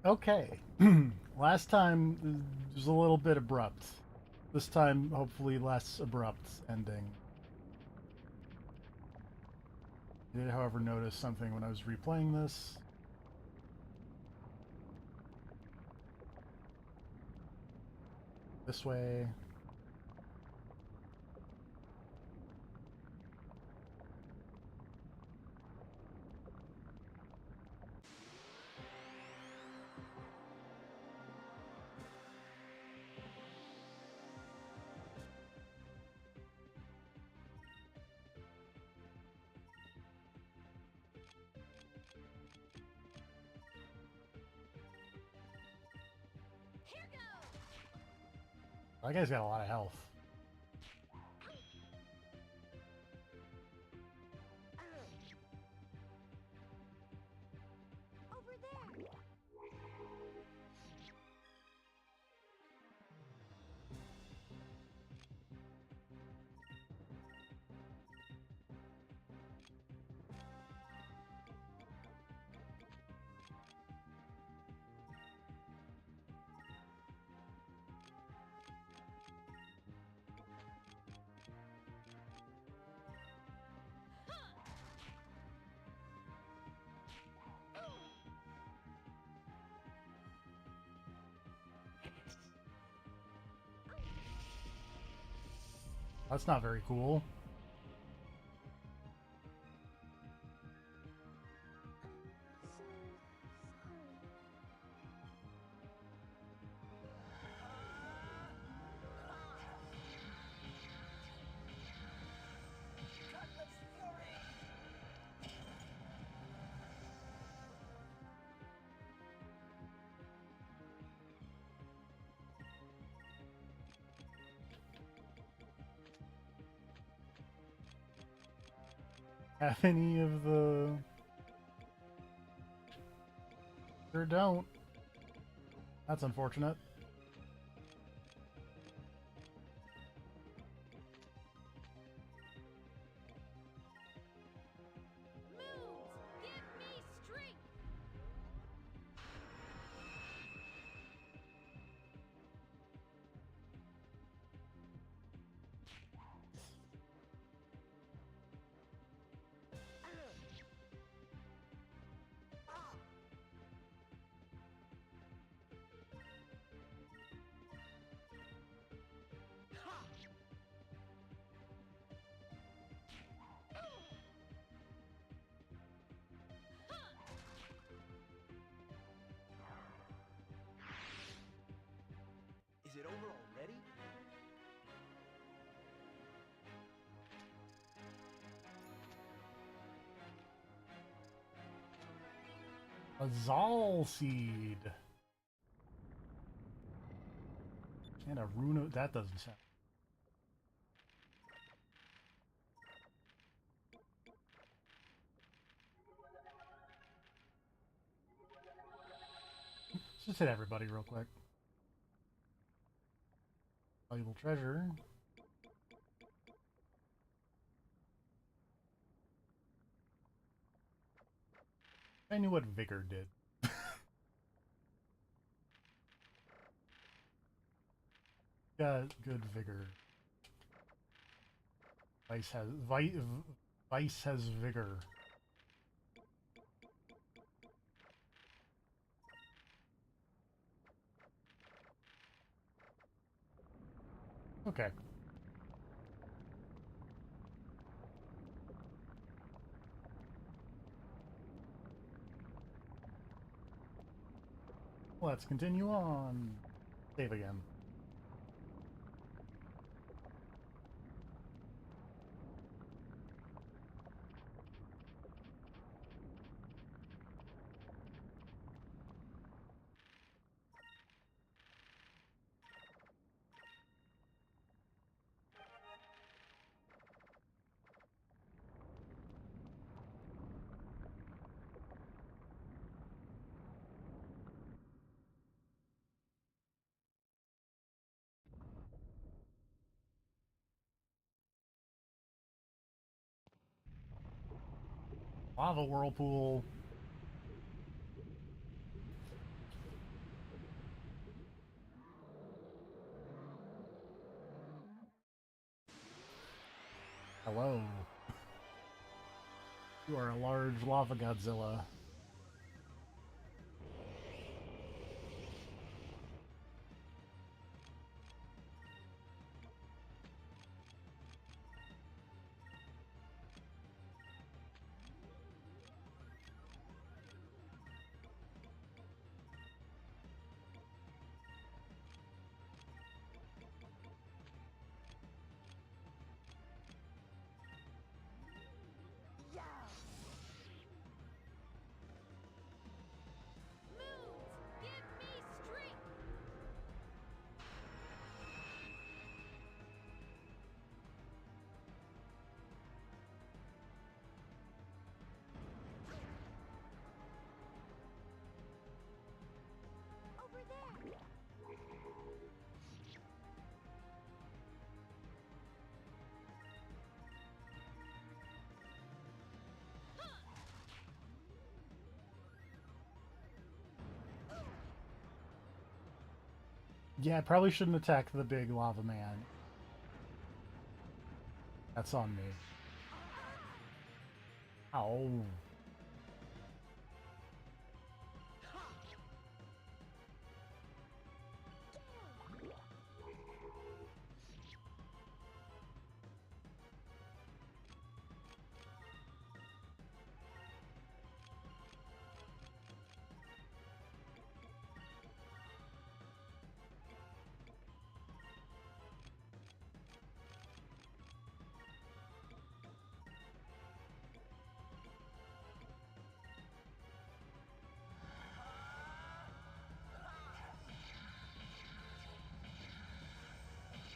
Okay. Last time was a little bit abrupt. This time, hopefully, less abrupt ending. I did, however, notice something when I was replaying this. This way. That guy's got a lot of health. Over there. That's not very cool. Have any of the... Sure don't. That's unfortunate. Moons, give me strength. Is it over already? A Zal Seed. And a Rune... That doesn't sound... Let's just hit everybody real quick. Valuable treasure. I knew what Vigor did. Got good Vigor. Vice has Vigor. Okay. Let's continue on. Save again. Lava whirlpool. Hello. You are a large lava Godzilla. Moons, give me strength. Over there. Yeah, I probably shouldn't attack the big lava man. That's on me. Ow.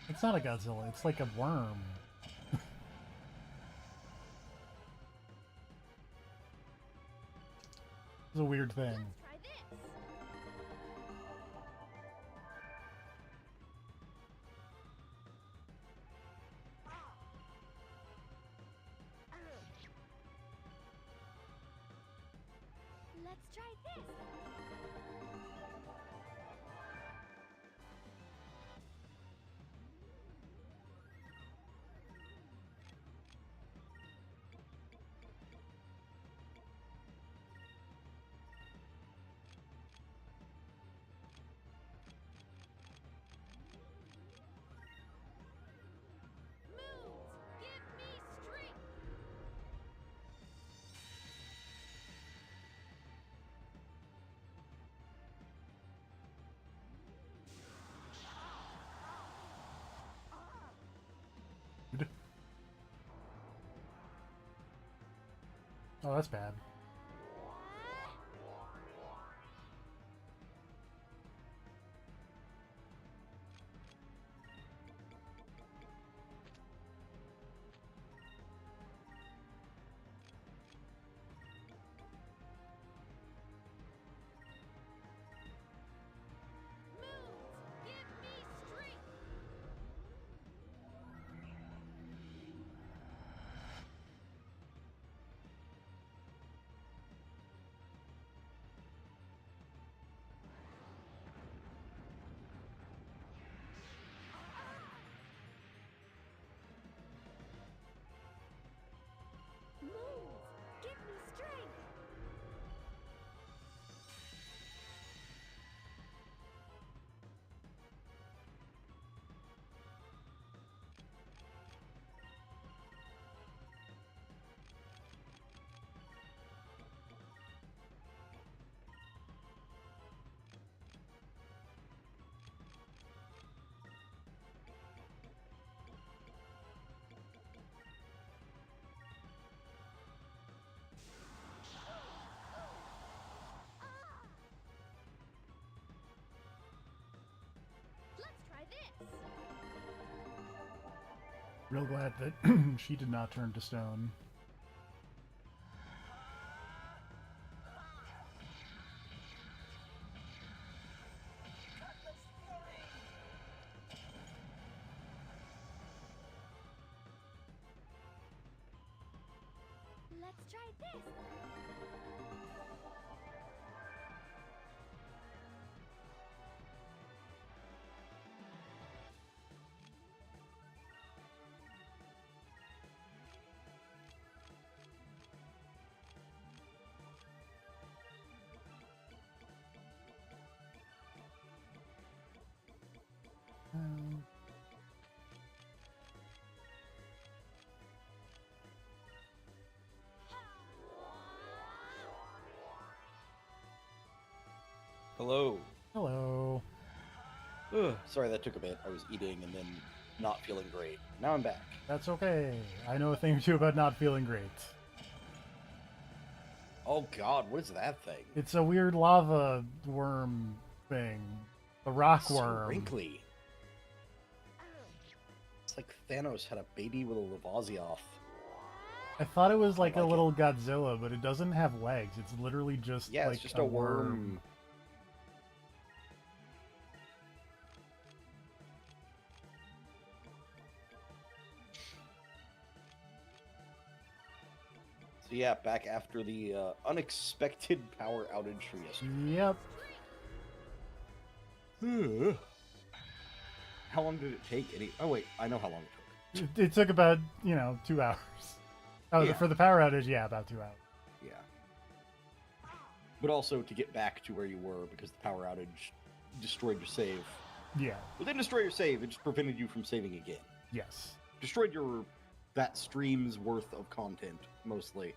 It's not a Godzilla, it's like a worm. It's a weird thing. Let's try this. Let's try this. Moons, give me strength. Oh, that's bad. Moons, give me strength. Moons, give me strength. Let's try this. Real glad that she did not turn to stone. Let's try this. Hello. Hello. Ugh, sorry that took a bit. I was eating and then not feeling great. Now I'm back. That's okay. I know a thing or two about not feeling great. Oh god, what is that thing? It's a weird lava worm thing. The rock So worm. wrinkly. It's like Thanos had a baby with a Lavosioth. I thought it was like a like little Godzilla, but it doesn't have legs. It's literally just Yeah, like it's just a worm. So yeah, back after the unexpected power outage for yesterday. Yep. How long did it take? Oh wait, I know how long it took. It took about, 2 hours. Oh, Yeah. for the power outage, yeah, about 2 hours. Yeah. But also to get back to where you were because the power outage destroyed your save. Yeah. It didn't destroy your save, it just prevented you from saving again. Yes. Destroyed that stream's worth of content, mostly.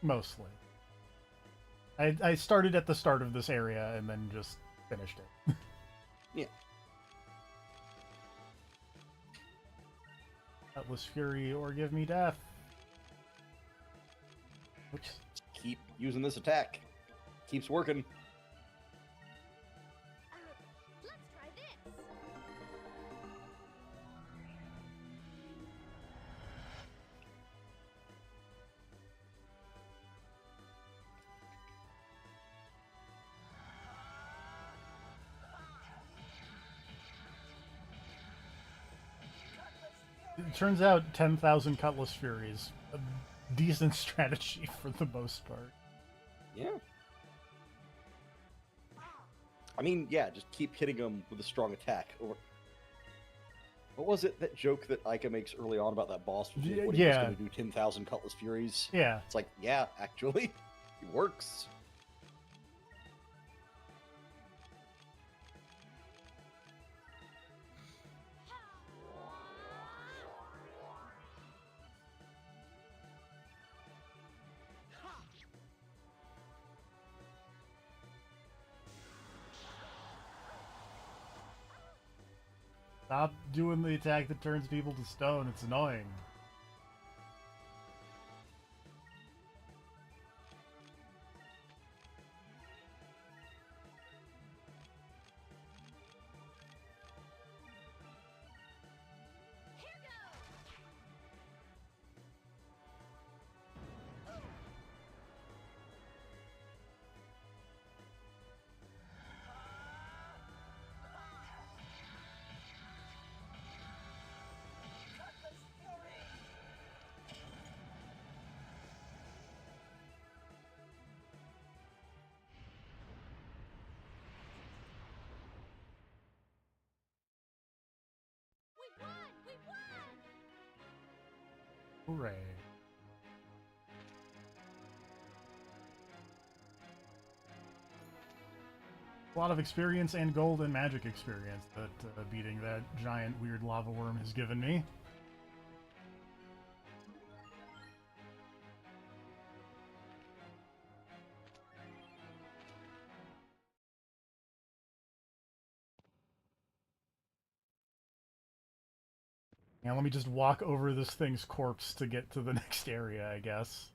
Mostly. I started at the start of this area and then just finished it. Yeah. Atlas Fury or give me death. Oops. Keep using this attack. Keeps working. Let's try this. It turns out 10,000 Cutlass Furies, a decent strategy for the most part. Yeah. I mean, yeah, just keep hitting them with a strong attack. What was it, that joke that Ica makes early on about that boss? What he was Yeah. going to do 10,000 Cutlass Furies? Yeah. It's like, yeah, actually, it works. Stop doing the attack that turns people to stone. It's annoying. Here goes. We won! We won! Hooray. A lot of experience and gold and magic experience that beating that giant weird lava worm has given me. Now let me just walk over this thing's corpse to get to the next area, I guess.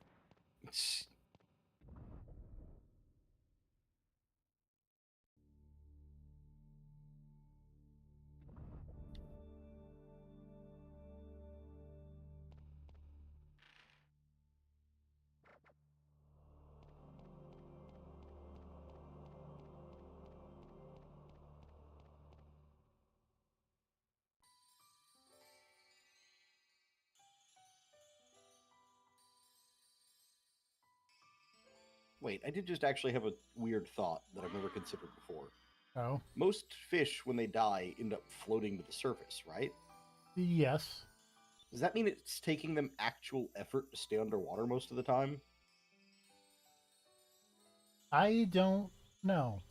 Wait, I did just actually have a weird thought that I've never considered before. Oh? Most fish, when they die, end up floating to the surface, right? Yes. Does that mean it's taking them actual effort to stay underwater most of the time? I don't know.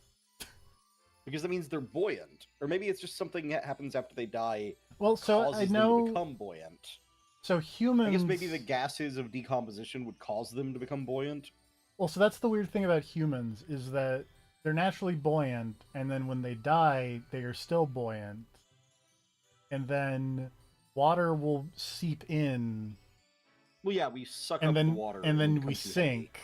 Because that means they're buoyant. Or maybe it's just something that happens after they die Well, so causes I them know... to become buoyant. So humans... I guess maybe the gases of decomposition would cause them to become buoyant. Well, so that's the weird thing about humans, is that they're naturally buoyant, and then when they die, they are still buoyant, and then water will seep in, Well, yeah, we suck and up the then water and then become we too heavy. sink.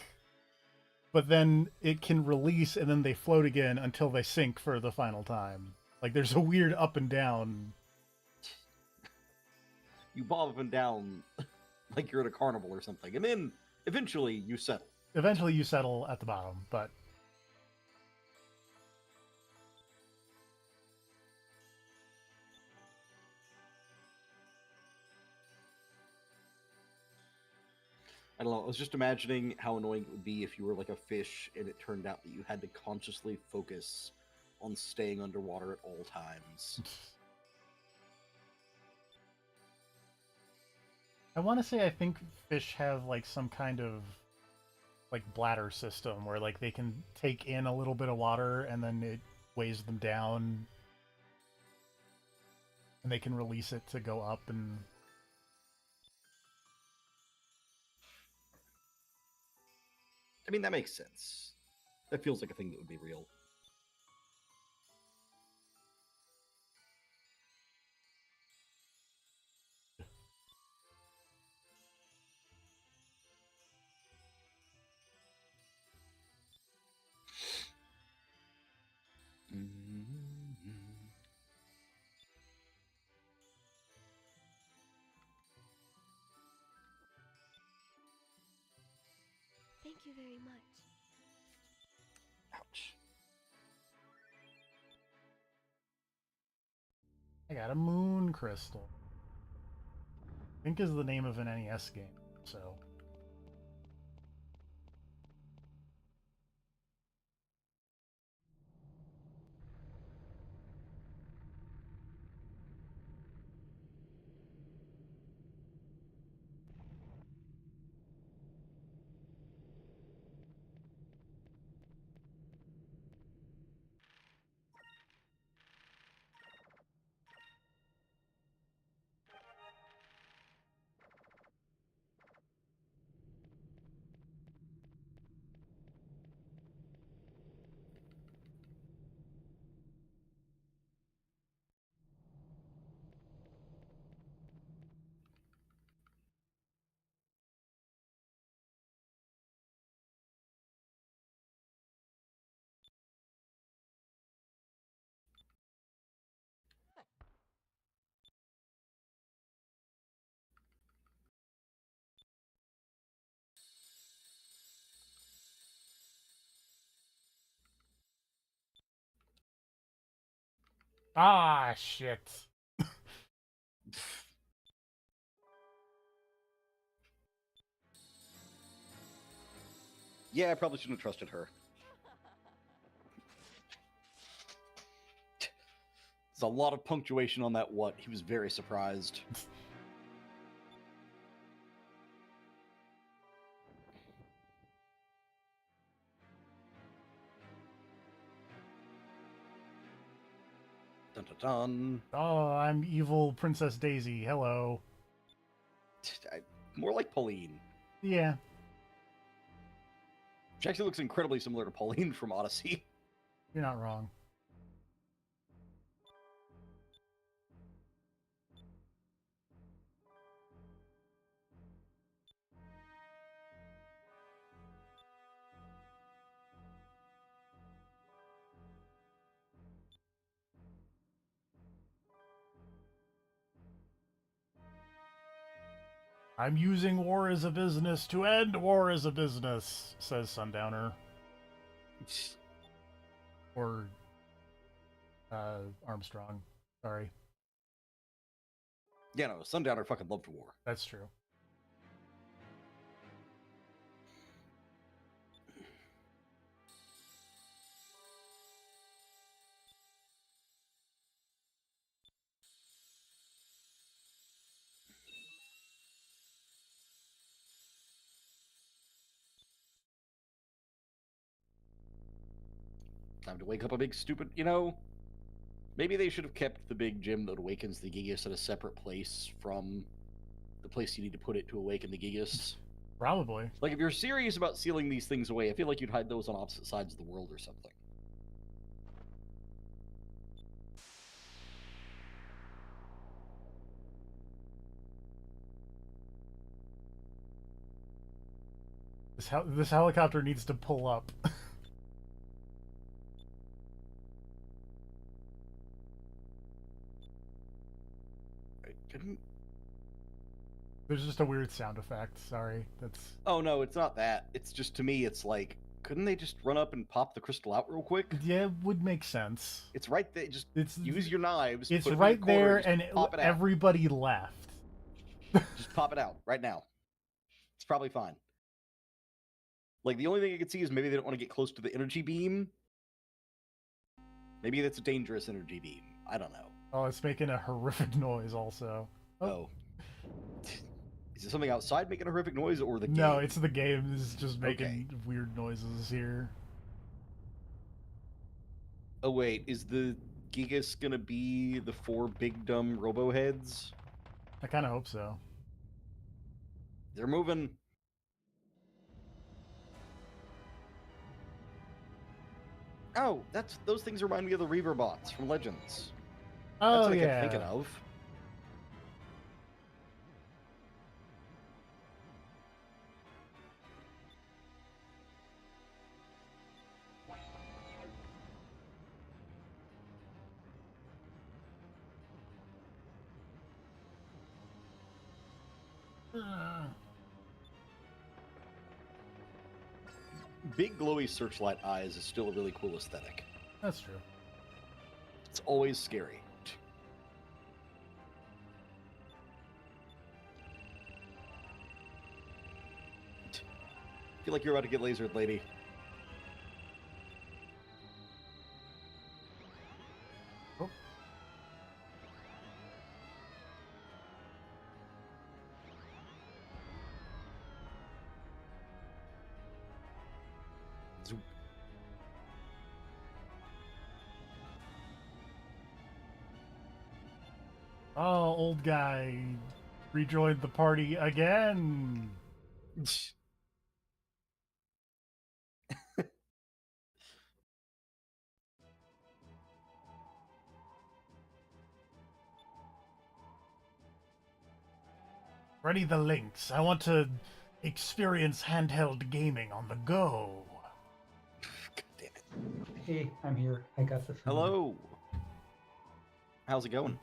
But then it can release, and then they float again until they sink for the final time. Like there's a weird up and down. You bob up and down like you're at a carnival or something, and then eventually you settle. Eventually, you settle at the bottom, but I don't know. I was just imagining how annoying it would be if you were like a fish and it turned out that you had to consciously focus on staying underwater at all times. I want to say I think fish have like some kind of like bladder system where like they can take in a little bit of water and then it weighs them down and they can release it to go up. And I mean, that makes sense. That feels like a thing that would be real. Thank you very much. Ouch. I got a moon crystal. I think is the name of an NES game. So shit. Yeah, I probably shouldn't have trusted her. There's a lot of punctuation on that what. He was very surprised. Dun dun dun. Oh, I'm evil Princess Daisy. Hello. More like Pauline. Yeah. She actually looks incredibly similar to Pauline from Odyssey. You're not wrong. I'm using war as a business to end war as a business, says Sundowner. Or Armstrong. Sorry. Yeah, no, Sundowner fucking loved war. That's true. Time to wake up a big stupid, maybe they should have kept the big gem that awakens the Gigas at a separate place from the place you need to put it to awaken the Gigas. Probably. Like, if you're serious about sealing these things away, I feel like you'd hide those on opposite sides of the world or something. This helicopter needs to pull up. I didn't. There's just a weird sound effect. Sorry, that's. Oh no, it's not that. It's just to me, it's like, couldn't they just run up and pop the crystal out real quick? Yeah, it would make sense. It's right there. Just It's use your knives. It's put it in right the corner, there, just and pop it out. everybody left. Just pop it out right now. It's probably fine. Like the only thing I could see is maybe they don't want to get close to the energy beam. Maybe that's a dangerous energy beam. I don't know. Oh, it's making a horrific noise. Also. Oh. Is it something outside making a horrific noise, or the game? No, it's the game is just making Okay. weird noises here. Oh wait, is the Gigas gonna be the 4 big dumb robo heads? I kind of hope so. They're moving. Oh, those things remind me of the Reaver bots from Legends. Oh That's what I yeah. kept thinking of. Big glowy searchlight eyes is still a really cool aesthetic. That's true. It's always scary. Feel like you're about to get lasered, lady. Oh. Zoop. Oh, old guy rejoined the party again. Ready the links. I want to experience handheld gaming on the go. God damn it. Hey, I'm here. I got the food. Hello. How's it going?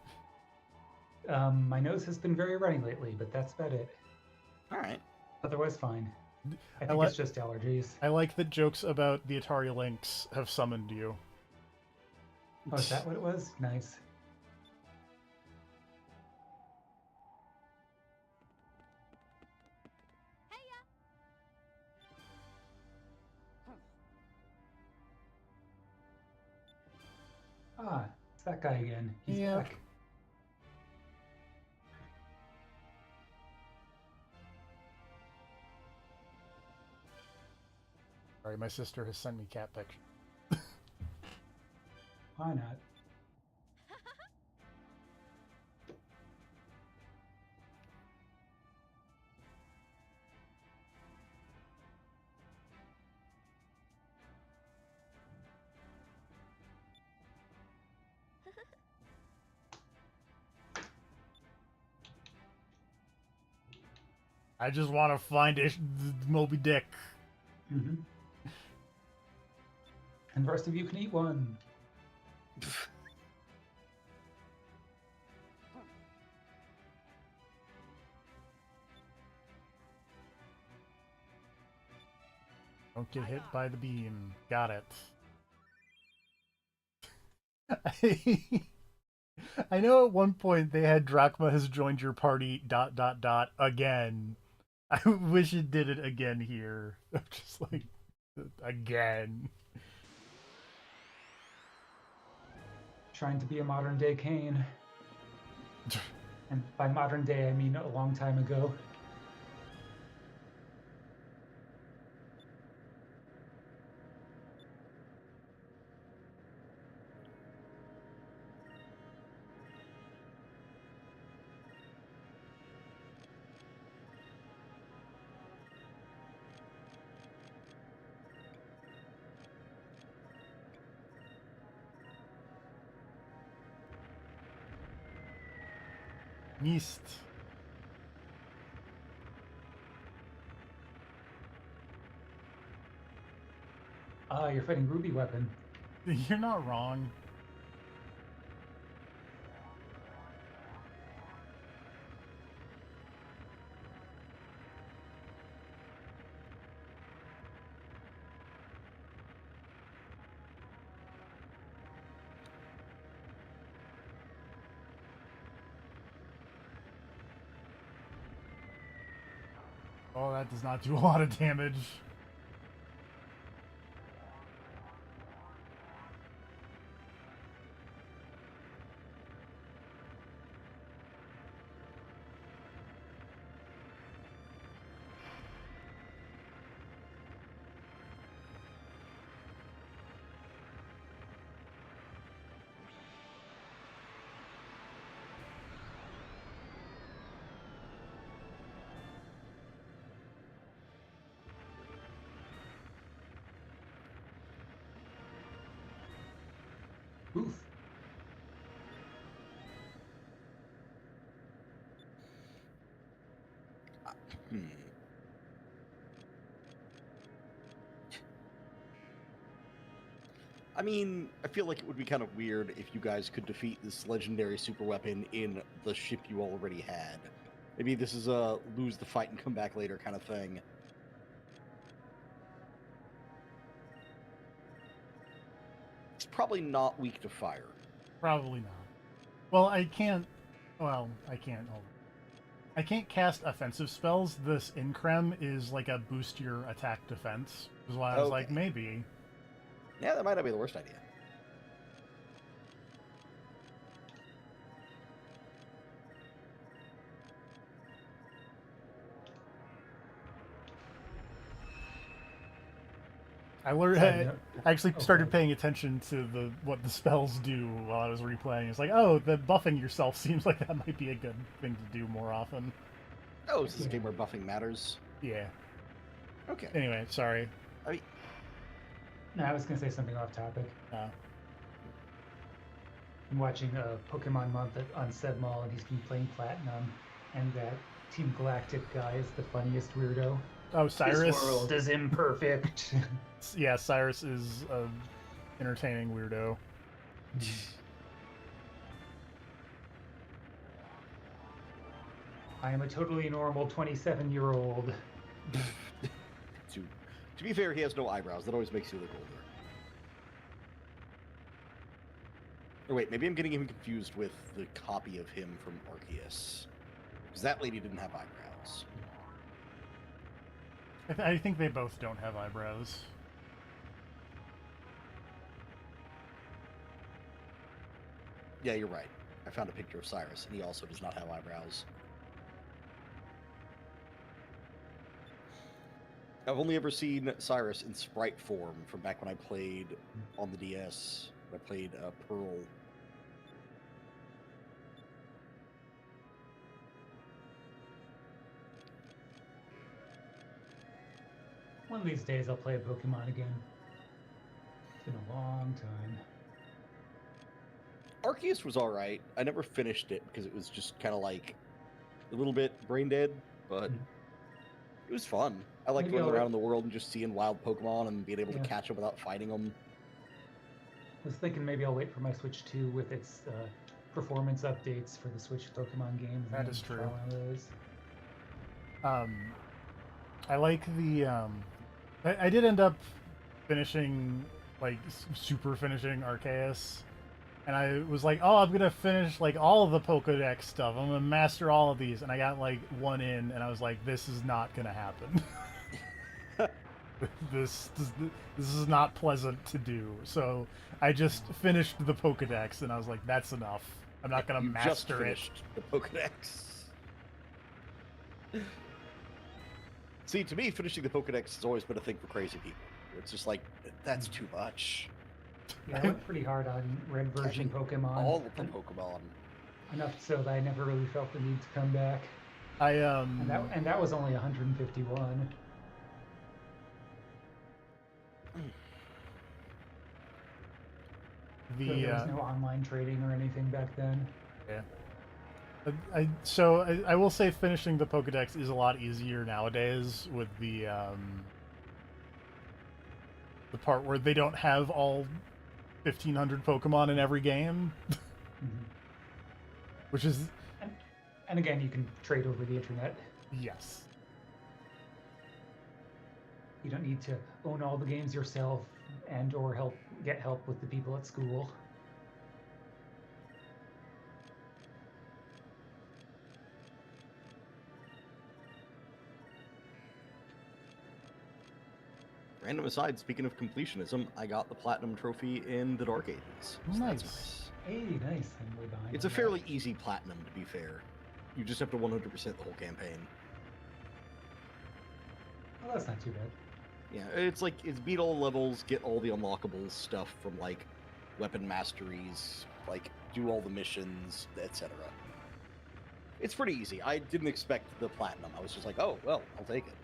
My nose has been very runny lately, but that's about it. All right. Otherwise, fine. I I think like- it's just allergies. I like that jokes about the Atari Lynx have summoned you. Oh, is that what it was? Nice. Ah, it's that guy again. He's Yep. back. Sorry, my sister has sent me cat pictures. Why not? I just want to find Moby Dick. Mm-hmm. And the rest of you can eat one. Don't get hit by the beam. Got it. I know at one point they had Drachma has joined your party ... again. I wish it did it again here. I'm just like again. Trying to be a modern day Kane. And by modern day, I mean a long time ago. Mist. Ah, you're fighting Ruby Weapon. You're not wrong. Oh, that does not do a lot of damage. Oof. Hmm. I mean, I feel like it would be kind of weird if you guys could defeat this legendary super weapon in the ship you already had. Maybe this is a lose the fight and come back later kind of thing. It's probably not weak to fire. Probably not. Well, I can't. Well, I can't. Hold on. I can't cast offensive spells. This Increm is like a boost your attack defense. Is why I was like, Okay. maybe. Yeah, that might not be the worst idea. I learned. Side note. I actually Oh, started God. paying attention to what the spells do while I was replaying. It's like, oh, the buffing yourself seems like that might be a good thing to do more often. Oh, is this a Yeah. game where buffing matters? Yeah. Okay. Anyway, sorry. I mean, No, I was gonna say something off topic. Uh, I'm watching Pokemon Month on Sebmall, and he's been playing Platinum, and that Team Galactic guy is the funniest weirdo. oh, Cyrus. This world is imperfect. Yeah, Cyrus is a entertaining weirdo. I am a totally normal 27-year-old. to be fair, he has no eyebrows. That always makes you look older. Or wait, maybe I'm getting him confused with the copy of him from Arceus. Because that lady didn't have eyebrows. I think they both don't have eyebrows. Yeah, you're right. I found a picture of Cyrus, and he also does not have eyebrows. I've only ever seen Cyrus in sprite form from back when I played on the DS. I played Pearl. One of these days I'll play a Pokemon again. It's been a long time. Arceus was alright. I never finished it because it was just kind of like a little bit brain dead, but Mhm. it was fun. I liked Maybe running I'll- around in the world and just seeing wild Pokemon and being able Yeah. to catch them without fighting them. I was thinking maybe I'll wait for my Switch 2 with its performance updates for the Switch Pokemon games. That and is then try true. one of those. I like the. I did end up finishing, like, super finishing Arceus. And I was like, oh, I'm gonna finish, like, all of the Pokedex stuff. I'm gonna master all of these. And I got, like, one in, and I was like, this is not gonna happen. this is not pleasant to do. So I just finished the Pokedex, and I was like, that's enough. I'm not gonna You just master it. finished the Pokedex. See, to me, finishing the Pokedex has always been a thing for crazy people. It's just like, that's too much. Yeah, I went pretty hard on Red version Catching Pokemon. all of the Pokemon. Enough so that I never really felt the need to come back. I And that was only 151. So the there was no online trading or anything back then. I will say finishing the Pokedex is a lot easier nowadays with the the part where they don't have all 1,500 Pokemon in every game, Mhm. which is And again, you can trade over the internet. yes. You don't need to own all the games yourself and or get help with the people at school. Random aside, speaking of completionism, I got the platinum trophy in the Dark Ages. So that's Nice. nice. Hey, nice. I'm way behind. It's a on that. fairly easy platinum, to be fair. You just have to 100% the whole campaign. Well, that's not too bad. Yeah, it's beat all levels, get all the unlockable stuff from like weapon masteries, like do all the missions, etc. It's pretty easy. I didn't expect the platinum. I was just like, oh well, I'll take it.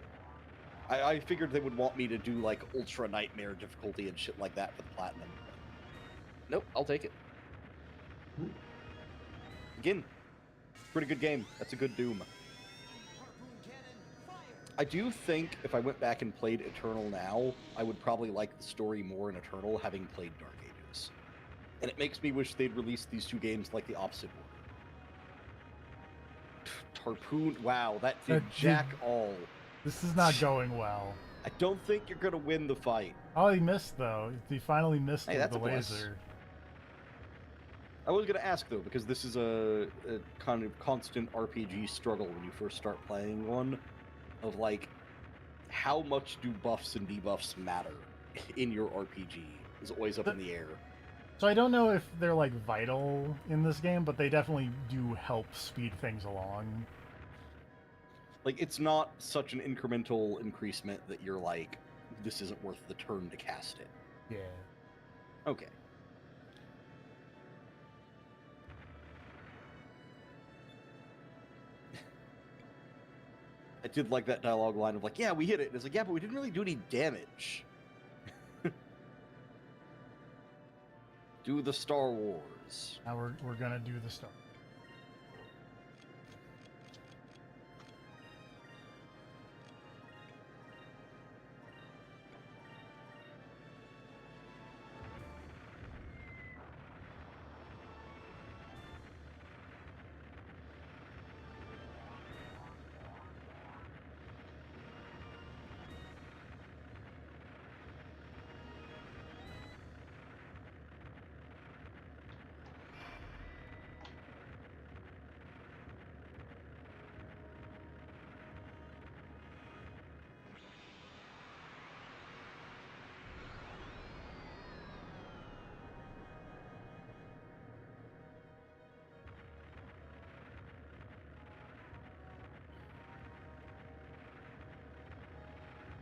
I figured they would want me to do like ultra nightmare difficulty and shit like that for the platinum. But nope, I'll take it. Ooh. Again, pretty good game. That's a good Doom. Harpoon cannon, fire! I do think if I went back and played Eternal now, I would probably like the story more in Eternal, having played Dark Ages. And it makes me wish they'd released these two games like the opposite order. Harpoon, wow, that did jack all. This is not going well. I don't think you're gonna win the fight. Oh, he missed though. He finally missed Hey, with that's the a plus. laser. I was gonna ask though, because this is a kind of constant RPG struggle when you first start playing one, of like, how much do buffs and debuffs matter in your RPG? Is always up in the air. So I don't know if they're like vital in this game, but they definitely do help speed things along. Like, it's not such an incremental increasement that you're like, this isn't worth the turn to cast it. Yeah. Okay. I did like that dialogue line of like, yeah, we hit it. And it's like, yeah, but we didn't really do any damage. Do the Star Wars. Now we're gonna do the stuff.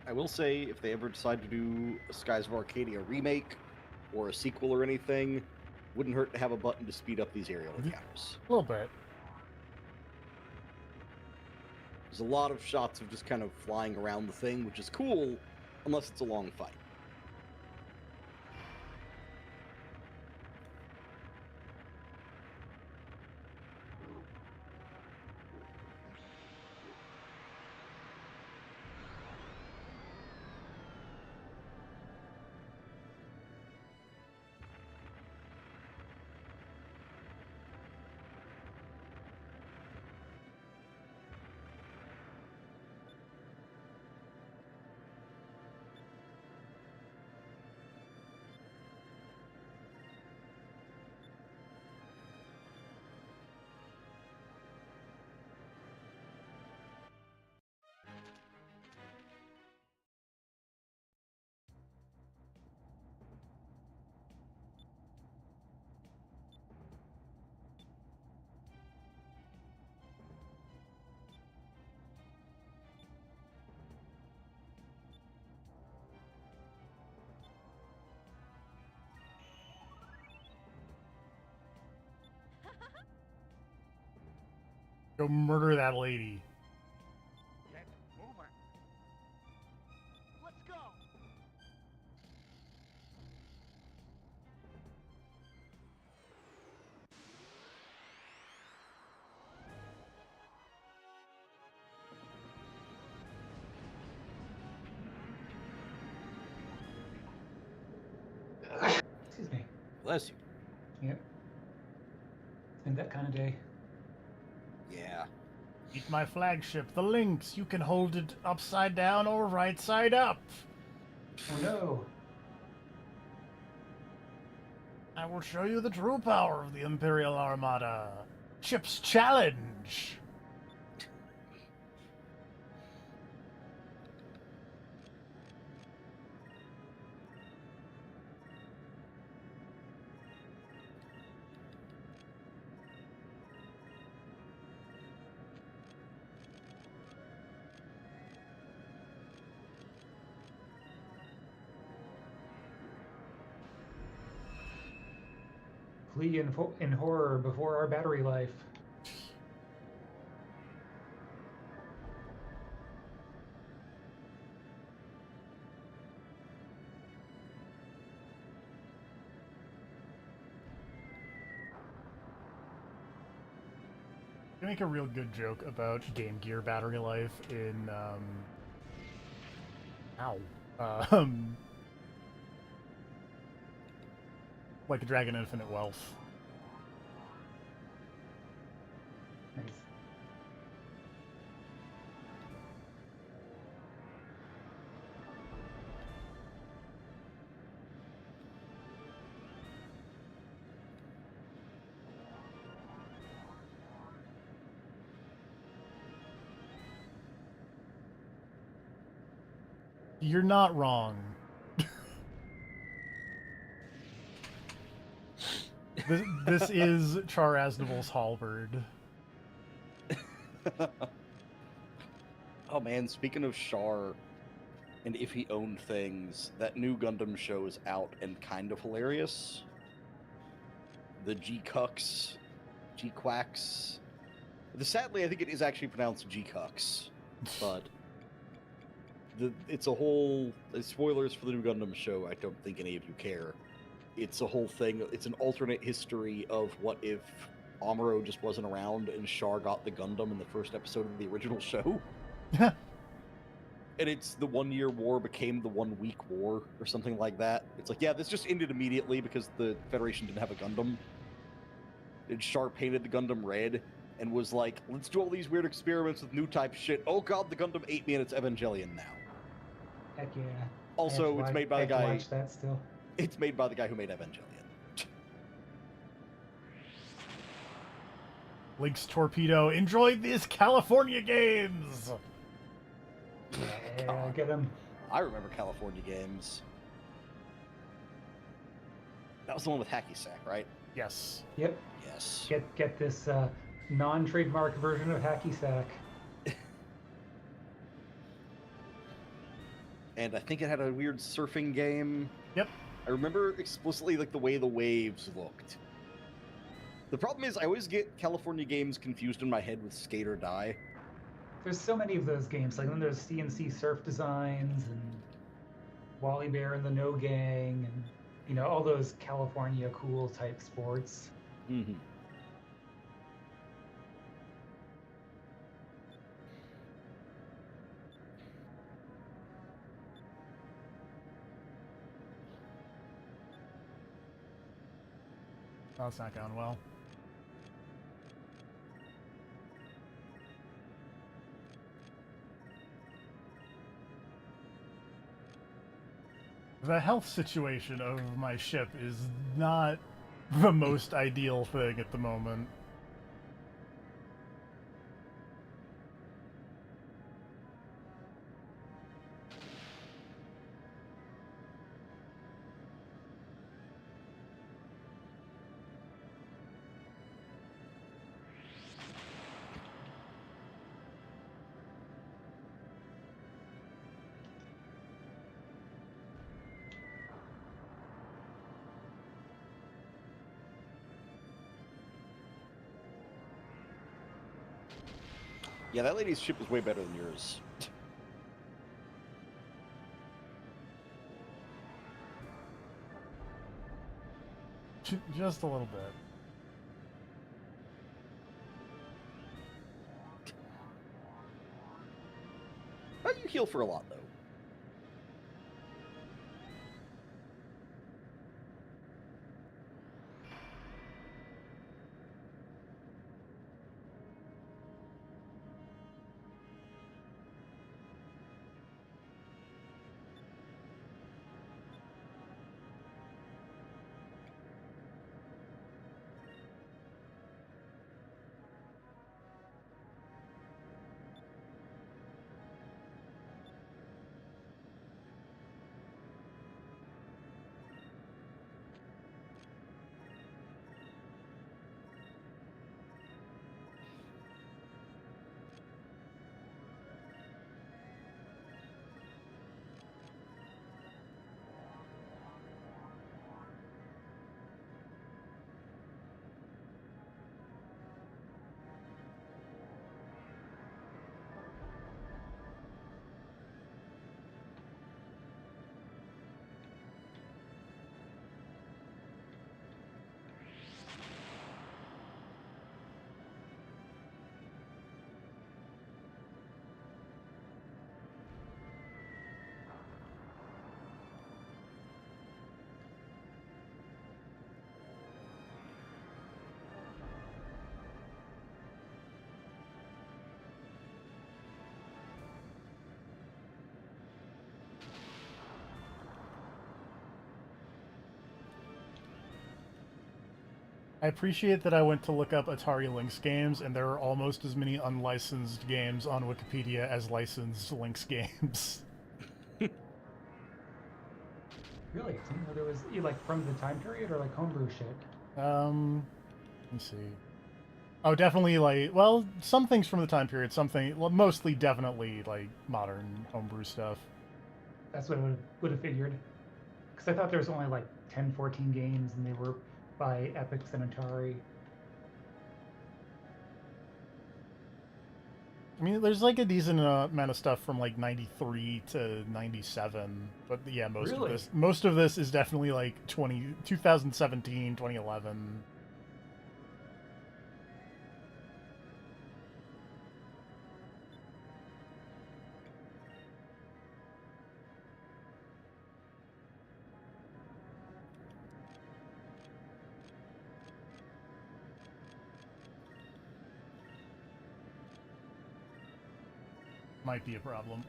I will say, if they ever decide to do a Skies of Arcadia remake or a sequel or anything, wouldn't hurt to have a button to speed up these aerial encounters. A little bit. There's a lot of shots of just kind of flying around the thing, which is cool, unless it's a long fight. Go murder that lady. Get moving. Let's go. Bless you. Yep. It's been that kind of day. Yeah. Meet my flagship, the Lynx. You can hold it upside down or right side up. Oh no. I will show you the true power of the Imperial Armada. Ship's challenge. Flee in horror before our battery life. I make a real good joke about Game Gear battery life in um like Dragon Infinite Wealth. Nice. You're not wrong. This is Char Aznavour's Halberd. Oh man, speaking of Char, and if he owned things, that new Gundam show is out and kind of hilarious. The G-Cucks, G-Quacks. Sadly, I think it is actually pronounced G-Cucks, but it's a whole spoilers for the new Gundam show. I don't think any of you care. It's a whole thing. It's an alternate history of what if Amuro just wasn't around and Char got the Gundam in the first episode of the original show. And it's the 1 year war became the 1 week war or something like that. It's like, yeah, this just ended immediately because the Federation didn't have a Gundam. And Char painted the Gundam red and was like, let's do all these weird experiments with new type shit. Oh god, the Gundam ate me and it's Evangelion now. Heck yeah. Also, it's made by the I have to guy. watch that still. It's made by the guy who made Evangelion. Lynx Torpedo, enjoy these California games! Yeah, God. get him. I remember California games. That was the one with Hacky Sack, right? Yes. Yep. Yes. Get this non-trademark version of Hacky Sack. And I think it had a weird surfing game. Yep. I remember explicitly like the way the waves looked. The problem is I always get California games confused in my head with Skate or Die. There's so many of those games. Like then there's CNC Surf Designs and Wally Bear and the No Gang and all those California cool type sports. Mm-hmm. Oh, it's not going well. The health situation of my ship is not the most ideal thing at the moment. Yeah, that lady's ship is way better than yours. Just a little bit. Well, you heal for a lot, though. I appreciate that I went to look up Atari Lynx games, and there are almost as many unlicensed games on Wikipedia as licensed Lynx games. Really? I didn't know there was like from the time period or like homebrew shit. Let me see. Oh, definitely, like, well, some things from the time period, something, well, mostly definitely, like, modern homebrew stuff. That's what I would have figured. Because I thought there was only like 10, 14 games, and they were by Epix and Atari. I mean, there's, like, a decent amount of stuff from, like, 93 to 97, but, yeah, Really? most of this is definitely, like, 2017, 2011. Might be a problem.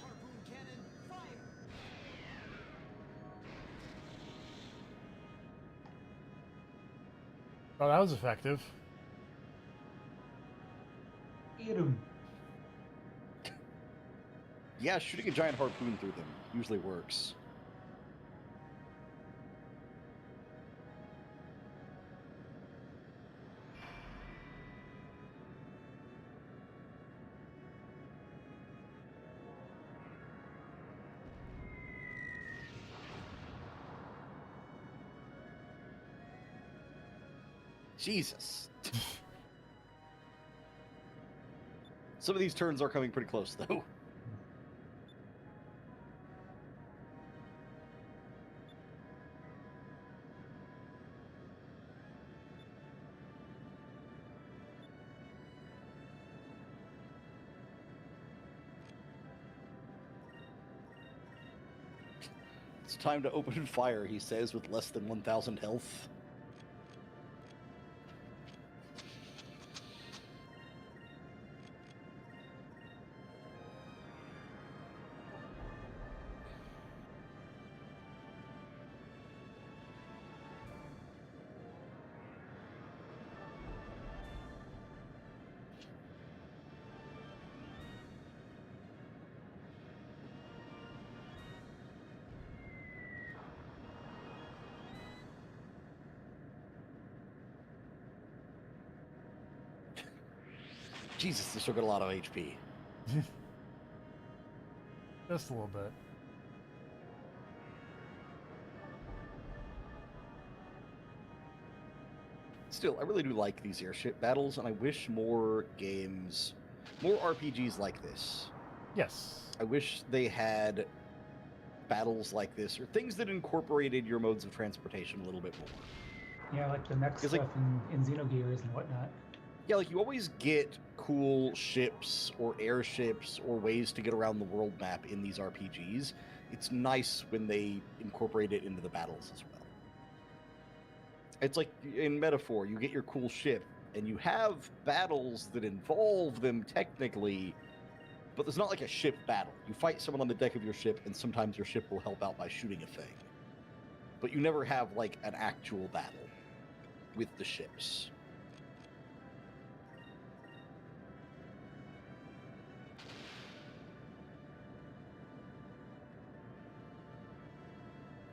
Harpoon cannon, fire! Oh, that was effective. Eat 'em. Yeah, shooting a giant harpoon through them usually works. Jesus. Some of these turns are coming pretty close, though. It's time to open fire, he says, with less than 1,000 health. Jesus, they still got a lot of HP. Just a little bit. Still, I really do like these airship battles, and I wish more games, more RPGs like this. Yes. I wish they had battles like this, or things that incorporated your modes of transportation a little bit more. Yeah, like the mech It's stuff like- in Xenogears and whatnot. Yeah, like you always get cool ships or airships or ways to get around the world map in these RPGs. It's nice when they incorporate it into the battles as well. It's like in Metaphor, you get your cool ship, and you have battles that involve them technically, but there's not like a ship battle. You fight someone on the deck of your ship, and sometimes your ship will help out by shooting a thing. But you never have like an actual battle with the ships.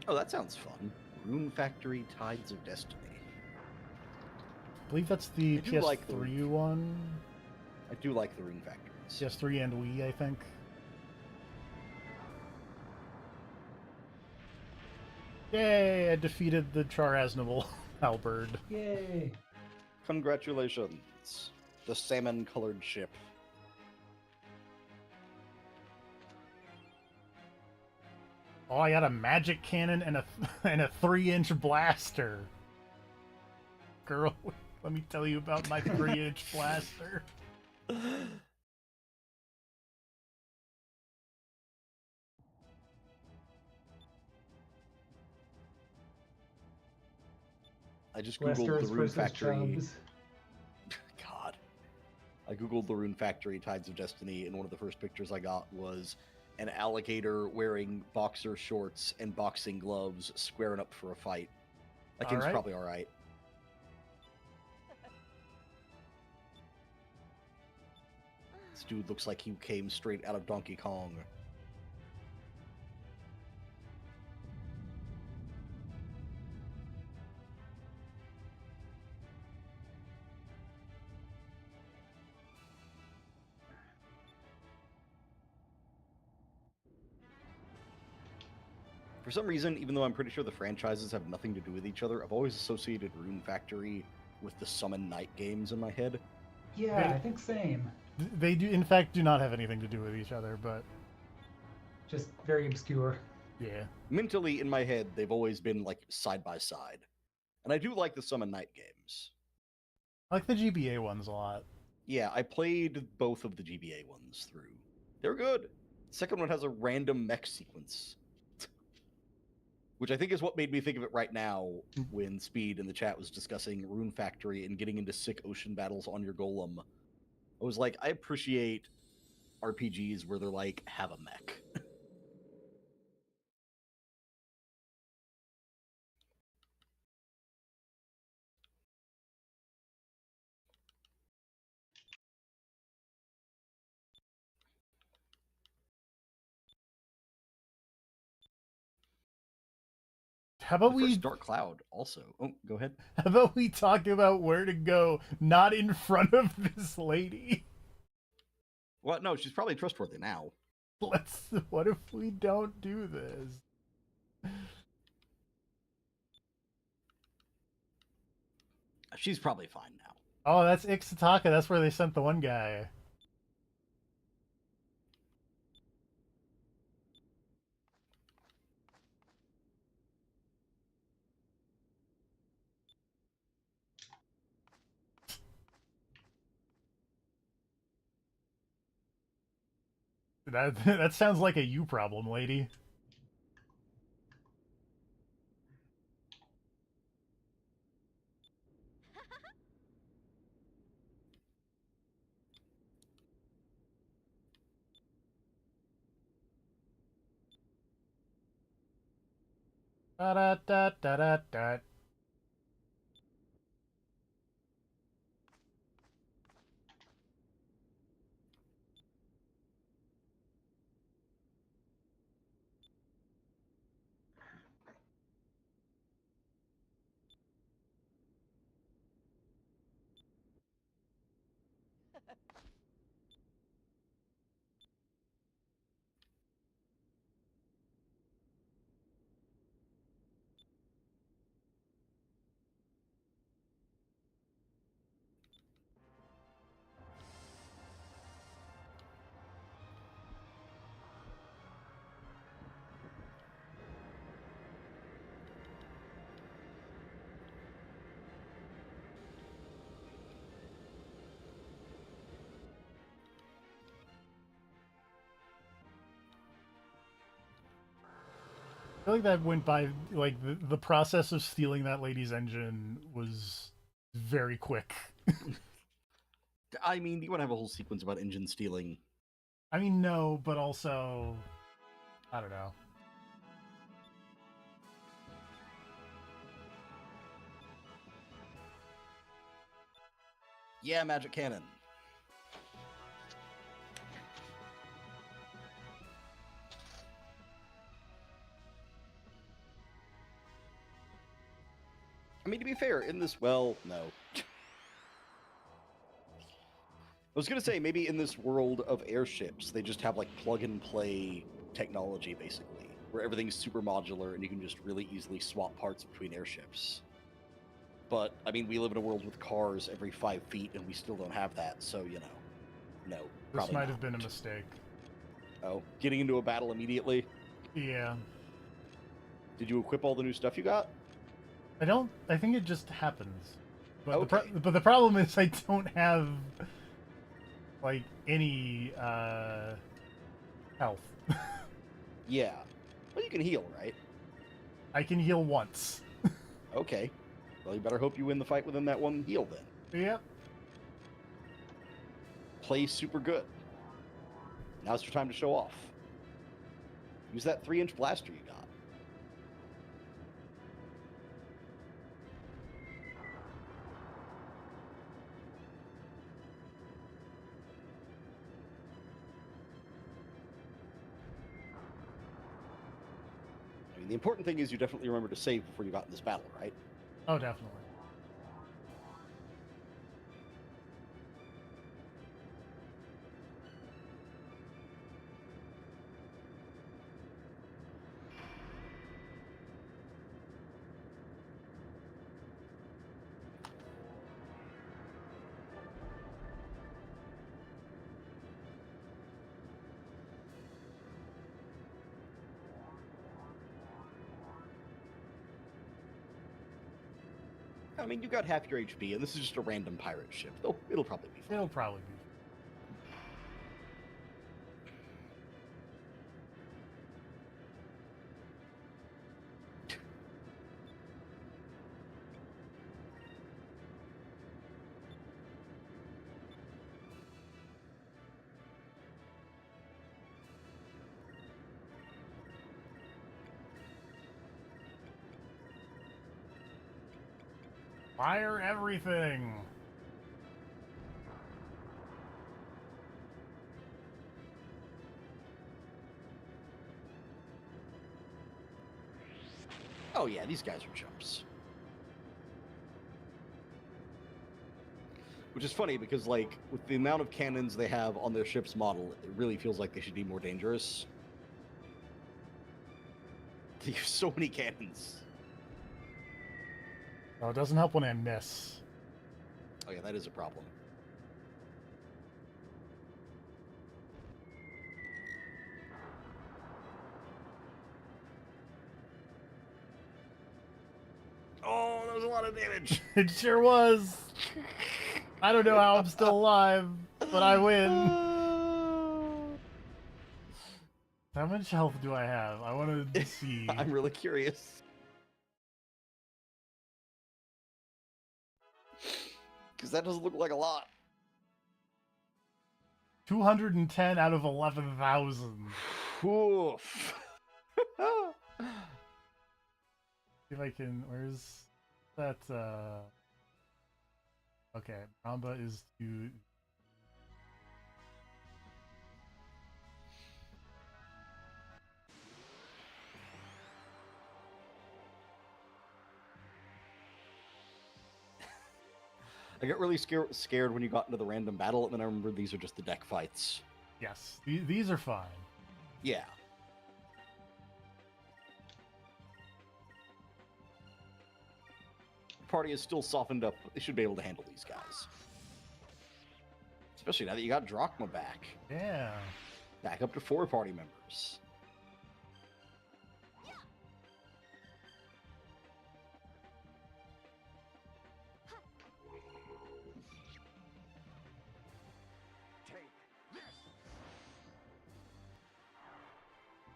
Oh, that sounds fun. Rune Factory Tides of Destiny. I believe that's the I do PS3 like the- one. I do like the Rune Factories. PS3 and Wii, I think. Yay! I defeated the Char Aznable halberd. Yay! Congratulations. It's the salmon-colored ship. Oh, I got a magic cannon and and a 3-inch blaster. Girl, let me tell you about my 3-inch blaster. I just googled the Blasters Rune versus Factory. Chubs. God. I googled the Rune Factory Tides of Destiny, and one of the first pictures I got was an alligator wearing boxer shorts and boxing gloves squaring up for a fight. That game's Alright. probably alright. This dude looks like he came straight out of Donkey Kong. For some reason, even though I'm pretty sure the franchises have nothing to do with each other, I've always associated Rune Factory with the Summon Night games in my head. Yeah, I think same. They do, in fact, do not have anything to do with each other, but Just very obscure. yeah. Mentally, in my head, they've always been like side by side. And I do like the Summon Night games. I like the GBA ones a lot. Yeah, I played both of the GBA ones through. They're good. The second one has a random mech sequence, which I think is what made me think of it right now when Speed in the chat was discussing Rune Factory and getting into sick ocean battles on your golem. I was like, I appreciate RPGs where they're like, have a mech. How about The we first Dark Cloud also. Oh, go ahead. how about we talk about where to go, not in front of this lady? Well, no, she's probably trustworthy now. What if we don't do this? She's probably fine now. Oh, that's Ixtaka. That's where they sent the one guy. That sounds like a you problem, lady. Da da da da da da. I feel like that went by, like, the process of stealing that lady's engine was very quick. I mean, you want to have a whole sequence about engine stealing. I mean, no, but also, I don't know. Yeah, Magic Cannon. I mean, to be fair, in this, well, no. I was gonna say, maybe in this world of airships, they just have, like, plug-and-play technology, basically, where everything's super modular and you can just really easily swap parts between airships. But I mean, we live in a world with cars every 5 feet, and we still don't have that. So no, This probably might not. have been a mistake. Oh, getting into a battle immediately. Yeah. Did you equip all the new stuff you got? I think it just happens. But Okay. but the problem is I don't have like any health. Yeah. Well, you can heal, right? I can heal once. Okay. Well, you better hope you win the fight within that one heal then. Yep. Play super good. Now's your time to show off. Use that 3-inch blaster you got. I mean, the important thing is you definitely remember to save before you got in this battle, right? Oh, definitely. I mean, you got half your HP, and this is just a random pirate ship. It'll probably be fine. It'll probably be. Fire everything! Oh yeah, these guys are chumps. Which is funny because, like, with the amount of cannons they have on their ship's model, it really feels like they should be more dangerous. They use so many cannons. Oh, it doesn't help when I miss. Oh yeah, that is a problem. Oh, that was a lot of damage. It sure was! I don't know how I'm still alive, but I win. How much health do I have? I want to see. I'm really curious. Because that doesn't look like a lot. 210 out of 11,000. Oof. See if I can. Where's that? Okay, Ramba is to. I got really scared when you got into the random battle, and then I remember these are just the deck fights. Yes, these are fine. Yeah. The party is still softened up. They should be able to handle these guys. Especially now that you got Drachma back. Yeah. Back up to 4 party members.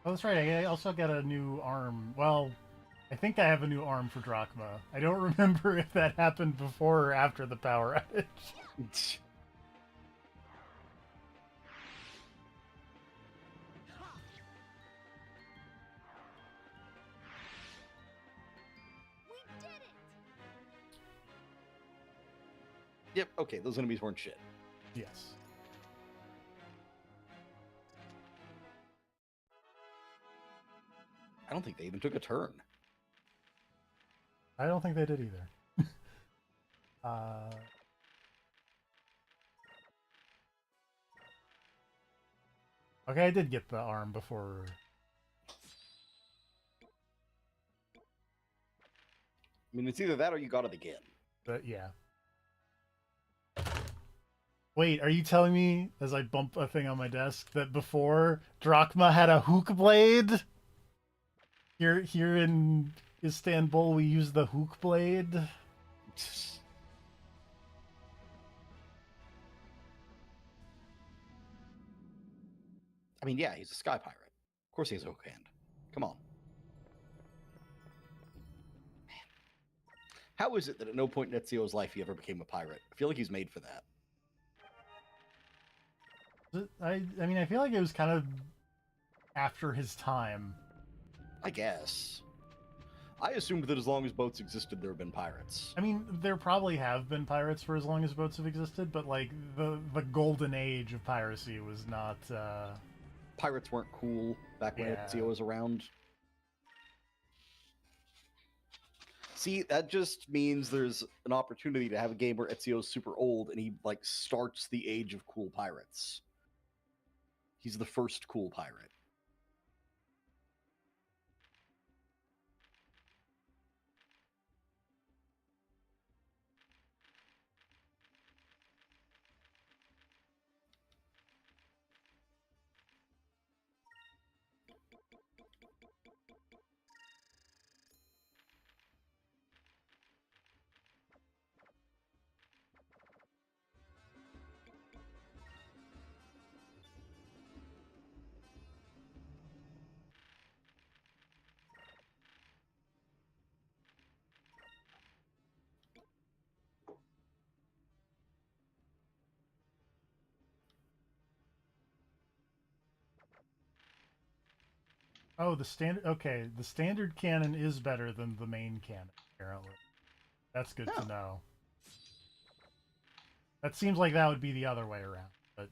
Oh, that's right. I also got a new arm. Well, I think I have a new arm for Drachma. I don't remember if that happened before or after the power outage. We did it! Yep, okay, those enemies weren't shit. Yes. I don't think they even took a turn. I don't think they did either. Okay, I did get the arm before. I mean, it's either that or you got it again. But yeah. Wait, are you telling me, as I bump a thing on my desk, that before Drachma had a hook blade? Here in Istanbul, we use the hook blade. I mean, yeah, he's a sky pirate. Of course he has a hook hand. Come on. How is it that at no point in Ezio's life he ever became a pirate? I feel like he's made for that. I mean, I feel like it was kind of after his time. I guess. I assumed that as long as boats existed, there have been pirates. I mean, there probably have been pirates for as long as boats have existed, but like the golden age of piracy was not. Pirates weren't cool back when Yeah. Ezio was around. See, that just means there's an opportunity to have a game where Ezio's super old and he like starts the age of cool pirates. He's the first cool pirate. Oh, the standard. Okay, the standard cannon is better than the main cannon. Apparently, that's good Oh. to know. That seems like that would be the other way around, but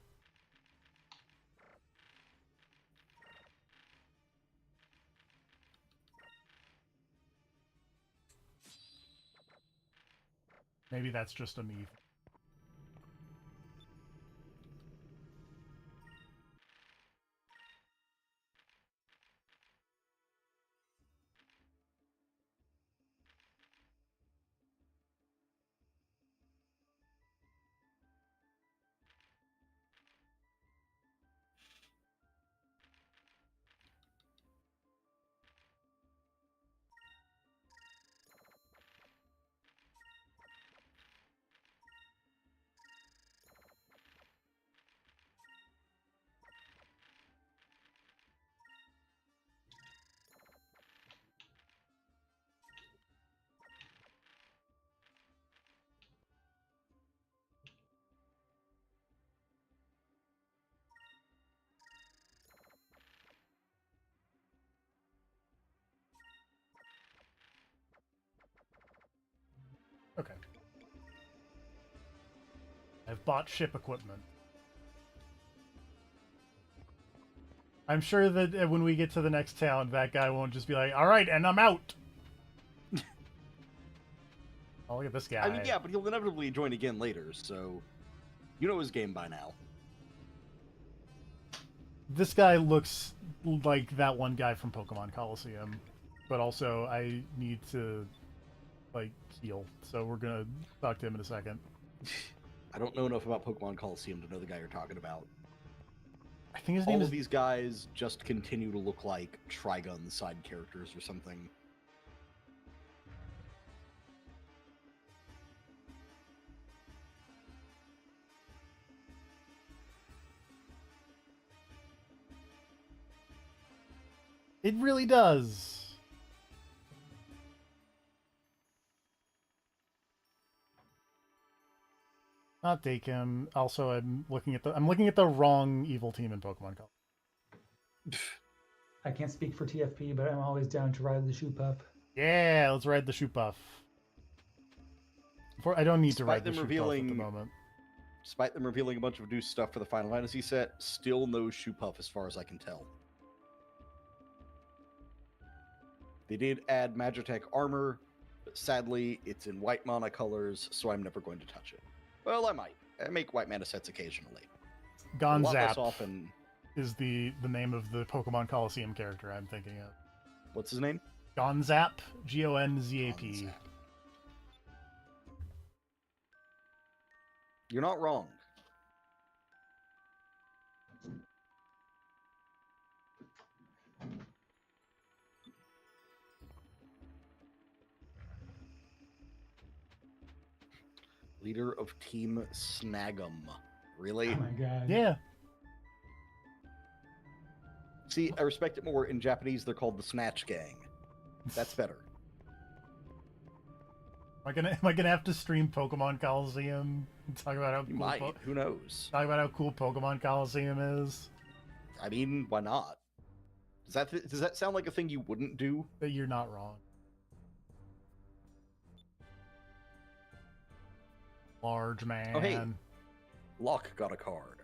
maybe that's just a me thing. Okay. I've bought ship equipment. I'm sure that when we get to the next town, that guy won't just be like, "All right, and I'm out." Oh, look at this guy. I mean, yeah, but he'll inevitably join again later, so you know his game by now. This guy looks like that one guy from Pokemon Coliseum, but also I need to like heal, so we're gonna talk to him in a second. I don't know enough about Pokemon Coliseum to know the guy you're talking about. I think his name All is. of these guys just continue to look like Trigun side characters or something. It really does. Not Dakim. Also, I'm looking at the wrong evil team in Pokemon Coliseum. I can't speak for TFP, but I'm always down to ride the shoe pup. Yeah, let's ride the shoot buff. I don't need to Despite ride the them shoot buff at the revealing- moment. Despite them revealing a bunch of new stuff for the Final Fantasy set, still no Shoopuf as far as I can tell. They did add Magitech armor, but sadly, it's in white mana colors, so I'm never going to touch it. Well, I might. I make white mana sets occasionally. A lot less Gonzap often. is the name of the Pokemon Coliseum character I'm thinking of. What's his name? Gonzap, Gonzap. Gonzap. You're not wrong. Leader of Team Snag'em. Really? Oh my god. Yeah. See, I respect it more. In Japanese, they're called the Snatch Gang. That's better. Am I gonna have to stream Pokemon Coliseum and talk about how You cool might. Who knows? talk about how cool Pokemon Coliseum is? I mean, why not? Does that sound like a thing you wouldn't do? That you're not wrong. Large man. Oh, hey. Locke got a card.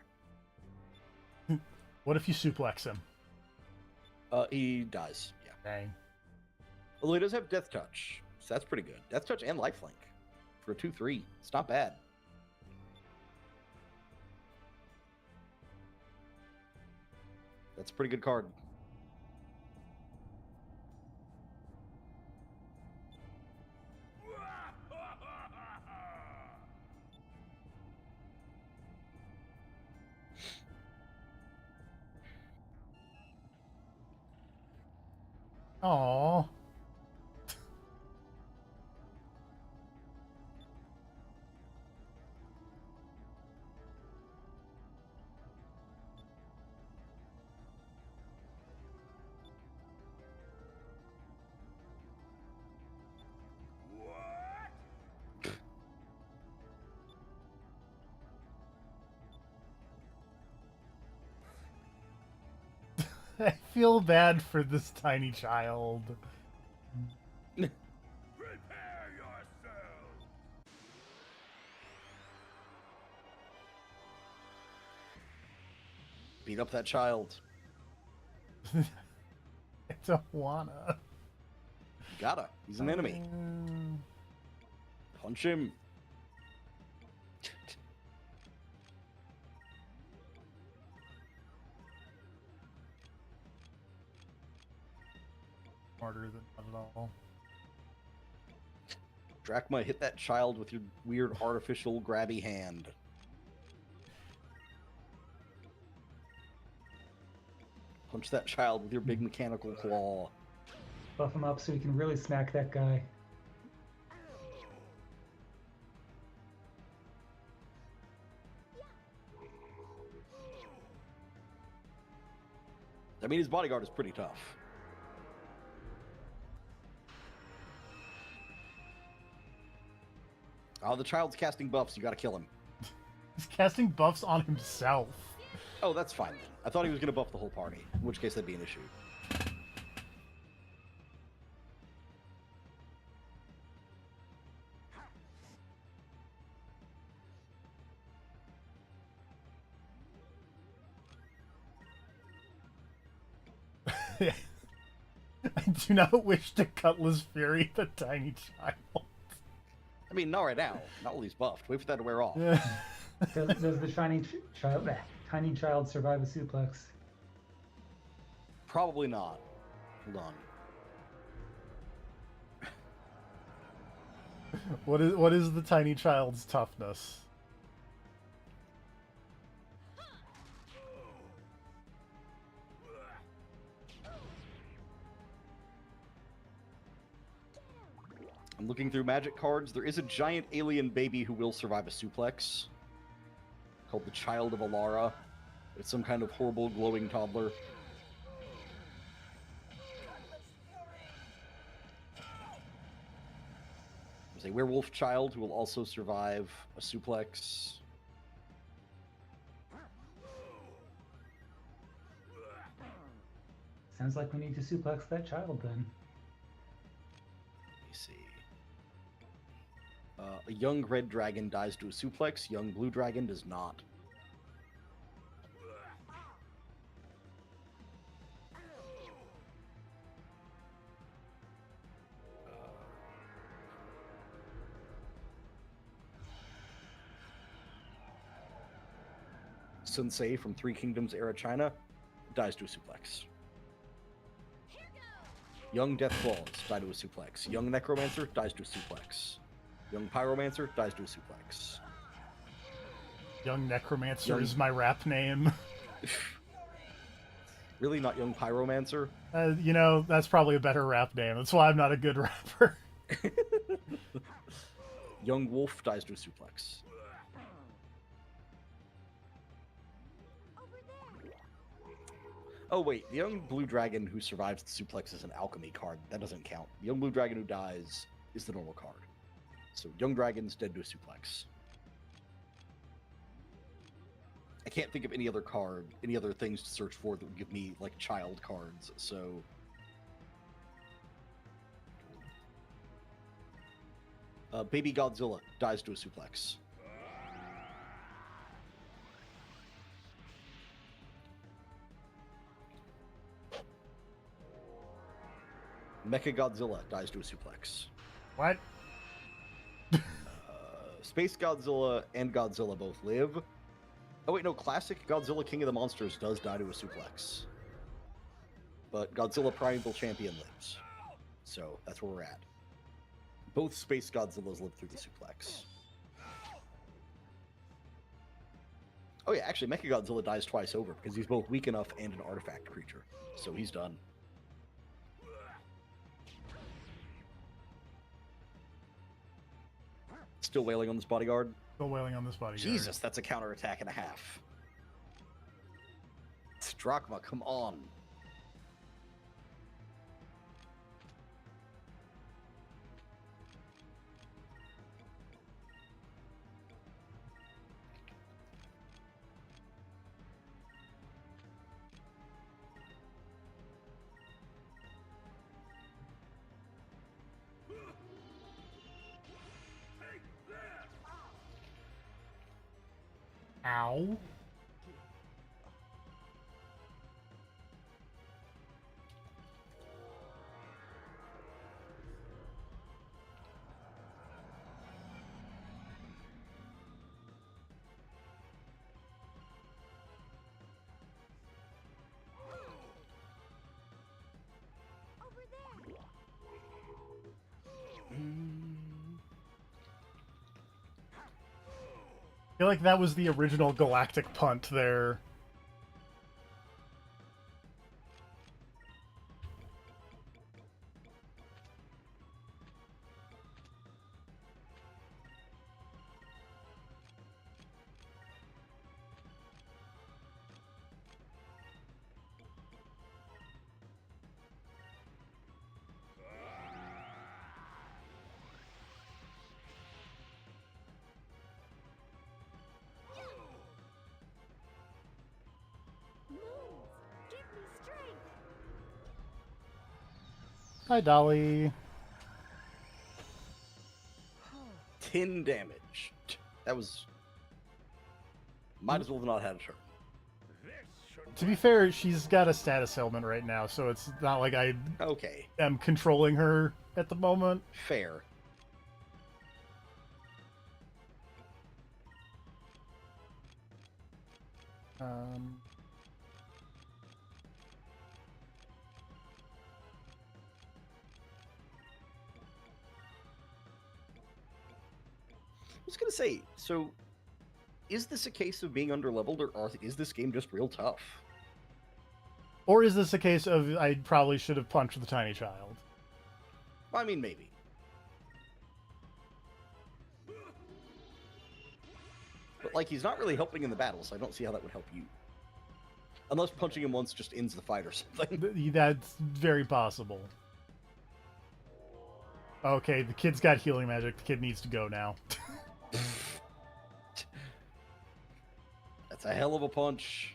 What if you suplex him? He dies. Yeah. Dang. Although he does have Death Touch, so that's pretty good. Death Touch and Lifelink for a 2/3. It's not bad. That's a pretty good card. Aww. I feel bad for this tiny child. Prepare yourself. Beat up that child. I don't wanna. Gotta. He's an enemy. Punch him. Smarter than not at all. Drachma, hit that child with your weird artificial grabby hand. Punch that child with your big mechanical claw. Buff him up so he can really smack that guy. I mean, his bodyguard is pretty tough. Oh, the child's casting buffs. You gotta kill him. He's casting buffs on himself. Oh, that's fine then. I thought he was gonna buff the whole party, in which case that'd be an issue. I do not wish to Cutlass Fury the tiny child. I mean, not right now. Not while he's buffed. Wait for that to wear off. Yeah. Does the tiny child survive a suplex? Probably not. Hold on. What is the tiny child's toughness? I'm looking through magic cards. There is a giant alien baby who will survive a suplex. Called the Child of Alara. It's some kind of horrible glowing toddler. There's a werewolf child who will also survive a suplex. Sounds like we need to suplex that child then. Let me see. A young red dragon dies to a suplex. Young blue dragon does not. Sensei from Three Kingdoms era China dies to a suplex. Young Death Claws die to a suplex. Young Necromancer dies to a suplex. Young Pyromancer dies to a suplex. Young Necromancer Young- is my rap name. Really, not Young Pyromancer? You know, that's probably a better rap name. That's why I'm not a good rapper. Young Wolf dies to a suplex. Over there. Oh wait, the young blue dragon who survives the suplex is an alchemy card. That doesn't count. The young blue dragon who dies is the normal card. So young dragon's dead to a suplex. I can't think of any other card, any other things to search for that would give me like child cards. So Baby Godzilla dies to a suplex. Mecha Godzilla dies to a suplex. What? Space Godzilla and Godzilla both live. Oh wait, no, classic Godzilla King of the Monsters does die to a suplex. But Godzilla Primeval Champion lives. So that's where we're at. Both Space Godzillas live through the suplex. Oh yeah, actually Mechagodzilla dies twice over because he's both weak enough and an artifact creature. So he's done. Still wailing on this bodyguard. Still wailing on this bodyguard. Jesus, that's a counterattack and a half. Drachma, come on. Ow. Over there. I feel like that was the original galactic punt there. Moons, give me strength. Hi, Dolly. 10 damage. That was... Might as well have not had a turn. To be fair, she's got a status ailment right now, so it's not like I Okay, am controlling her at the moment. fair. Um, I was gonna say, so... Is this a case of being underleveled, or is this game just real tough? or is this a case of I probably should have punched the tiny child? I mean, maybe. But, like, he's not really helping in the battle, so I don't see how that would help you. Unless punching him once just ends the fight or something. That's very possible. Okay, the kid's got healing magic. The kid needs to go now. That's a hell of a punch.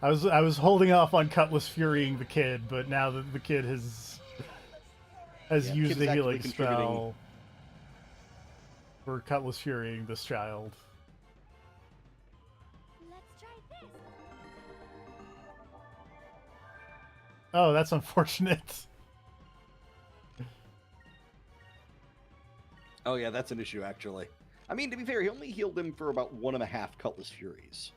I was holding off on Cutlass Furying the kid, but now that the kid has Yeah, used kid's the actively healing contributing. spell, we're Cutlass Furying this child. Let's try this. Oh, that's unfortunate. Oh yeah, that's an issue, actually. I mean, to be fair, he only healed him for about 1.5 Cutlass Furies.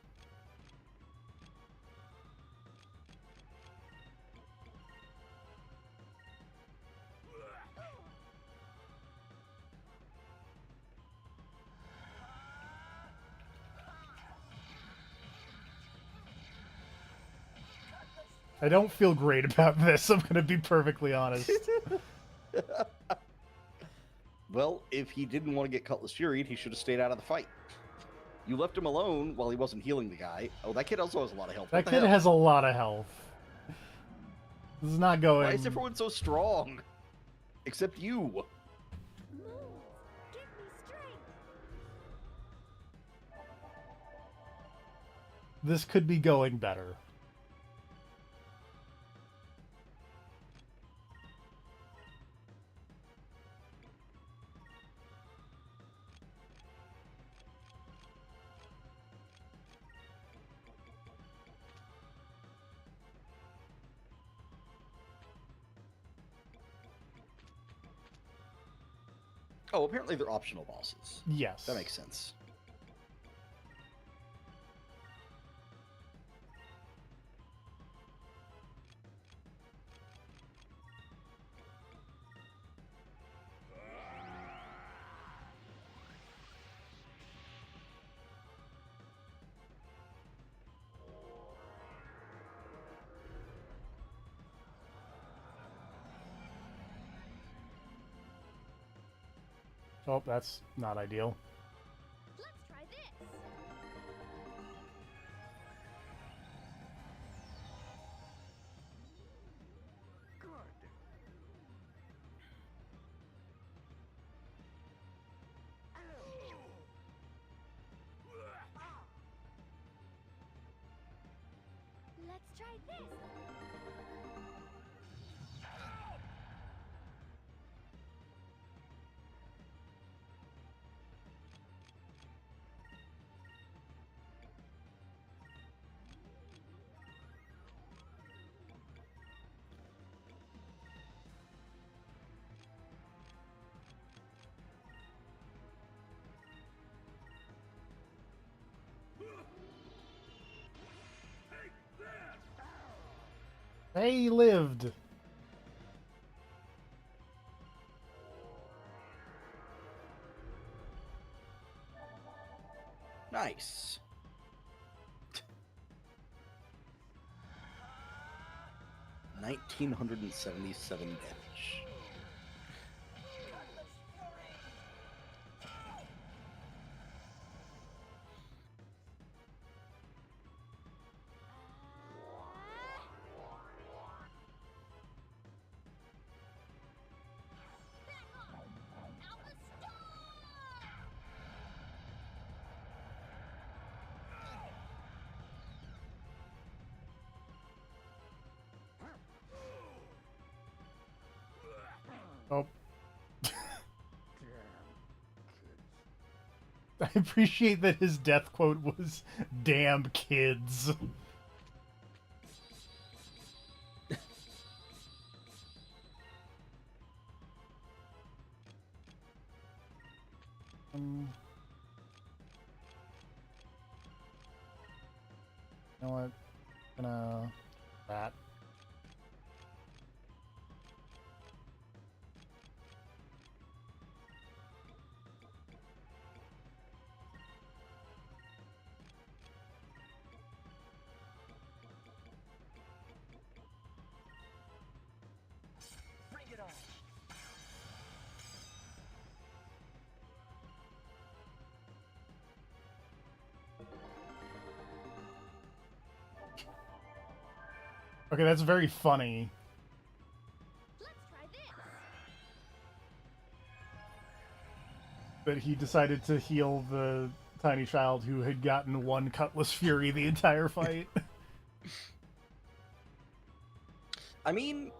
I don't feel great about this. I'm gonna be perfectly honest. Well, if he didn't want to get Cutlass Furied, he should have stayed out of the fight. You left him alone while he wasn't healing the guy. Oh, that kid also has a lot of health. That What the kid hell? has a lot of health. This is not going. Why is everyone so strong? Except you. Moons, give me strength. This could be going better. Oh, apparently they're optional bosses. Yes. That makes sense. Oh, that's not ideal. Let's try this. Let's try this. They lived. Nice. $1,977 damage. Oh. I appreciate that his death quote was "damn kids." You know what? Gonna that. Bring it on. Okay, that's very funny. Let's try this. That he decided to heal the tiny child who had gotten one Cutlass Fury the entire fight. I mean,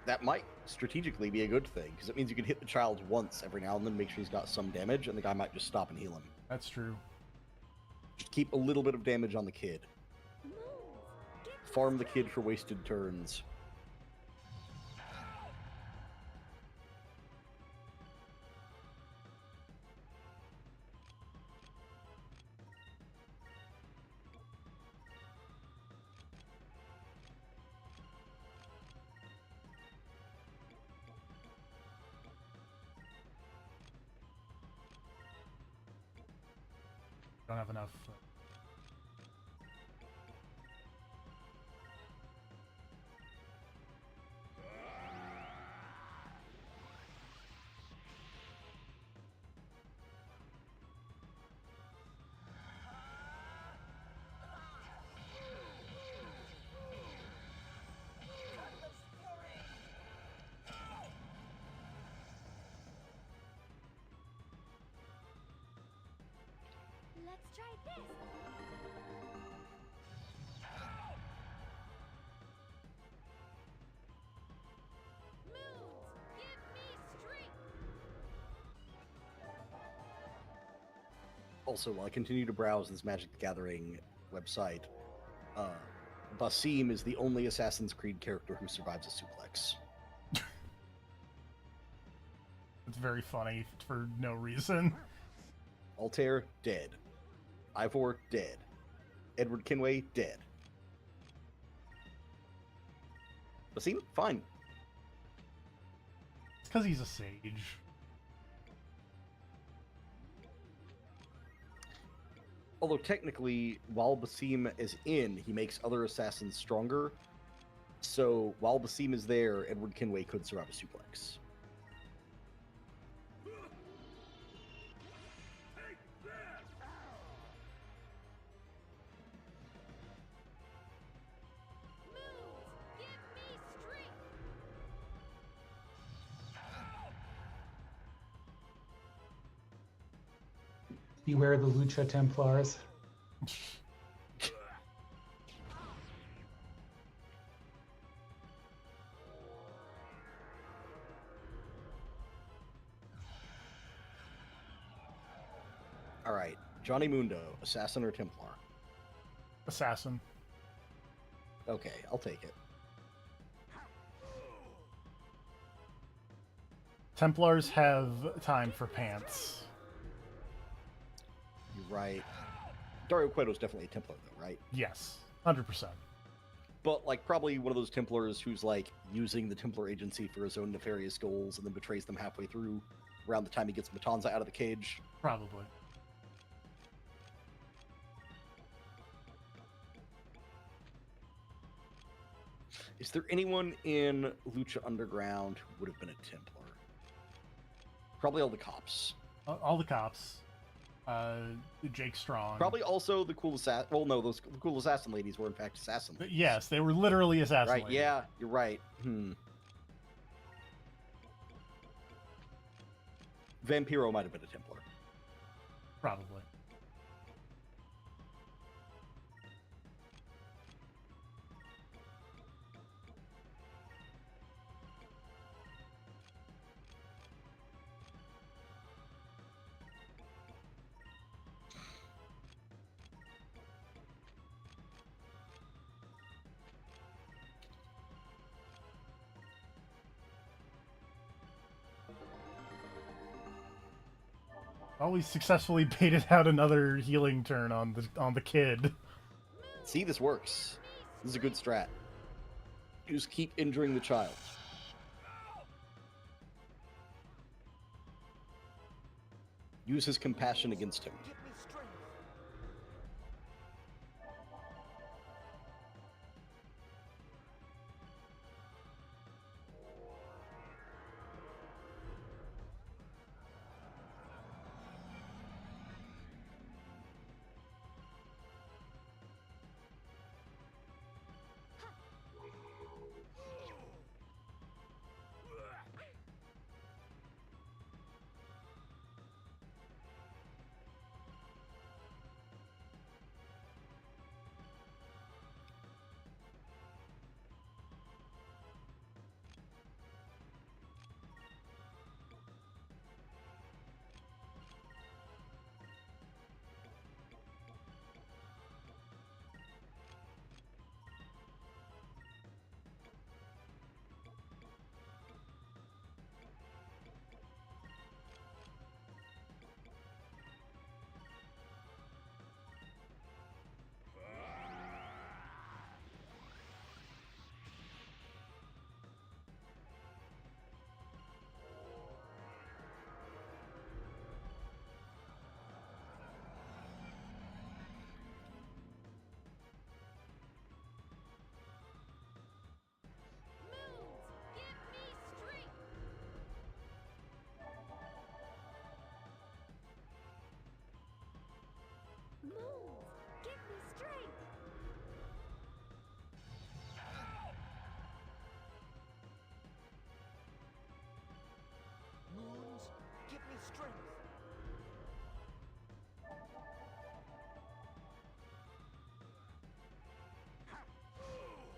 that might strategically be a good thing, because it means you can hit the child once every now and then, make sure he's got some damage, and the guy might just stop and heal him. That's true. Just keep a little bit of damage on the kid. Moons, give me Farm the kid for wasted turns. Don't have enough. Let's try this. Moons, give me strength. Also, while I continue to browse this Magic the Gathering website, Basim is the only Assassin's Creed character who survives a suplex. It's very funny for no reason. Altair, dead. Ivor, dead. Edward Kenway, dead. Basim, fine. It's because he's a sage. Although technically, while Basim is in, he makes other assassins stronger. So while Basim is there, Edward Kenway could survive a suplex. Moons, give me strength. Beware the Lucha Templars. All right, Johnny Mundo, assassin or Templar? Assassin. Okay, I'll take it. Templars have time for pants. You're right. Dario Cueto's definitely a Templar, though, right? Yes, 100%. But, like, probably one of those Templars who's, like, using the Templar agency for his own nefarious goals and then betrays them halfway through around the time he gets Matanza out of the cage. Probably. Is there anyone in Lucha Underground who would have been a Templar? Probably all the cops. All the cops. Jake Strong. Probably also the cool assassin. Well, no, the cool assassin ladies were in fact assassin But ladies. yes, they were literally assassin Right, ladies. yeah, you're right. Vampiro might have been a Templar. Probably. Always successfully baited out another healing turn on the kid. See, this works. This is a good strat. You just keep injuring the child. Use his compassion against him. Give me strength.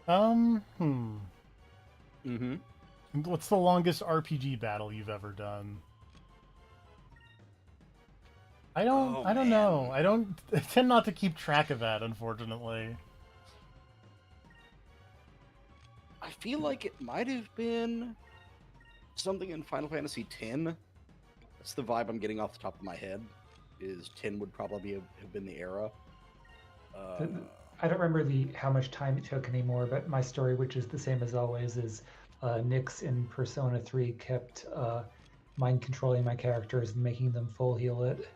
Hmm. Mm-hmm. What's the longest RPG battle you've ever done? Oh, I don't man. know. I tend not to keep track of that, unfortunately. I feel like it might have been something in Final Fantasy X. That's the vibe I'm getting off the top of my head. Is 10 would probably have been the era. The- I don't remember how much time it took anymore, but my story, which is the same as always, is Nyx in Persona 3 kept mind controlling my characters and making them full heal it.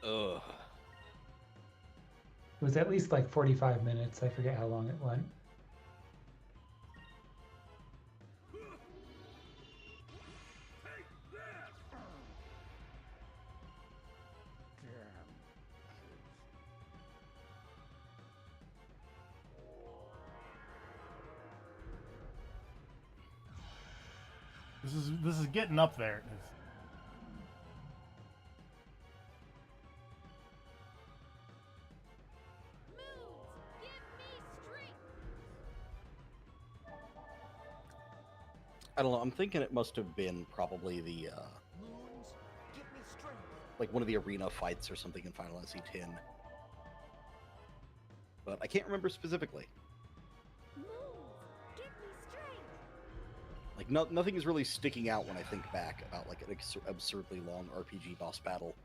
Ugh. It was at least like 45 minutes. I forget how long it went. This is getting up there. Moons, give me strength. I don't know. I'm thinking it must have been probably the Moons, give me strength. like one of the arena fights or something in Final Fantasy X. But I can't remember specifically. Moons, give me strength. Like nothing is really sticking out when I think back about like an absurdly long RPG boss battle.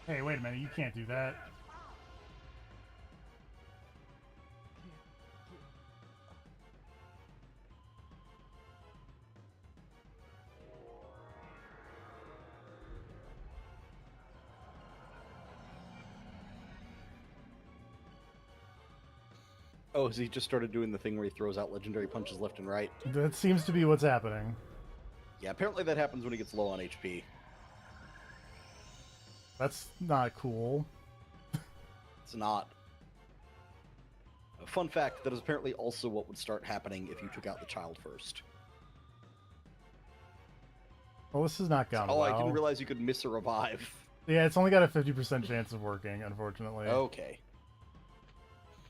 Hey, wait a minute. You can't do that. Oh, has he just started doing the thing where he throws out legendary punches left and right? That seems to be what's happening. Yeah, apparently that happens when he gets low on HP. That's not cool. It's not. A fun fact, that is apparently also what would start happening if you took out the child first. Well, this has not gone Oh, well. I didn't realize you could miss a revive. Yeah, it's only got a 50% chance of working, unfortunately. Okay.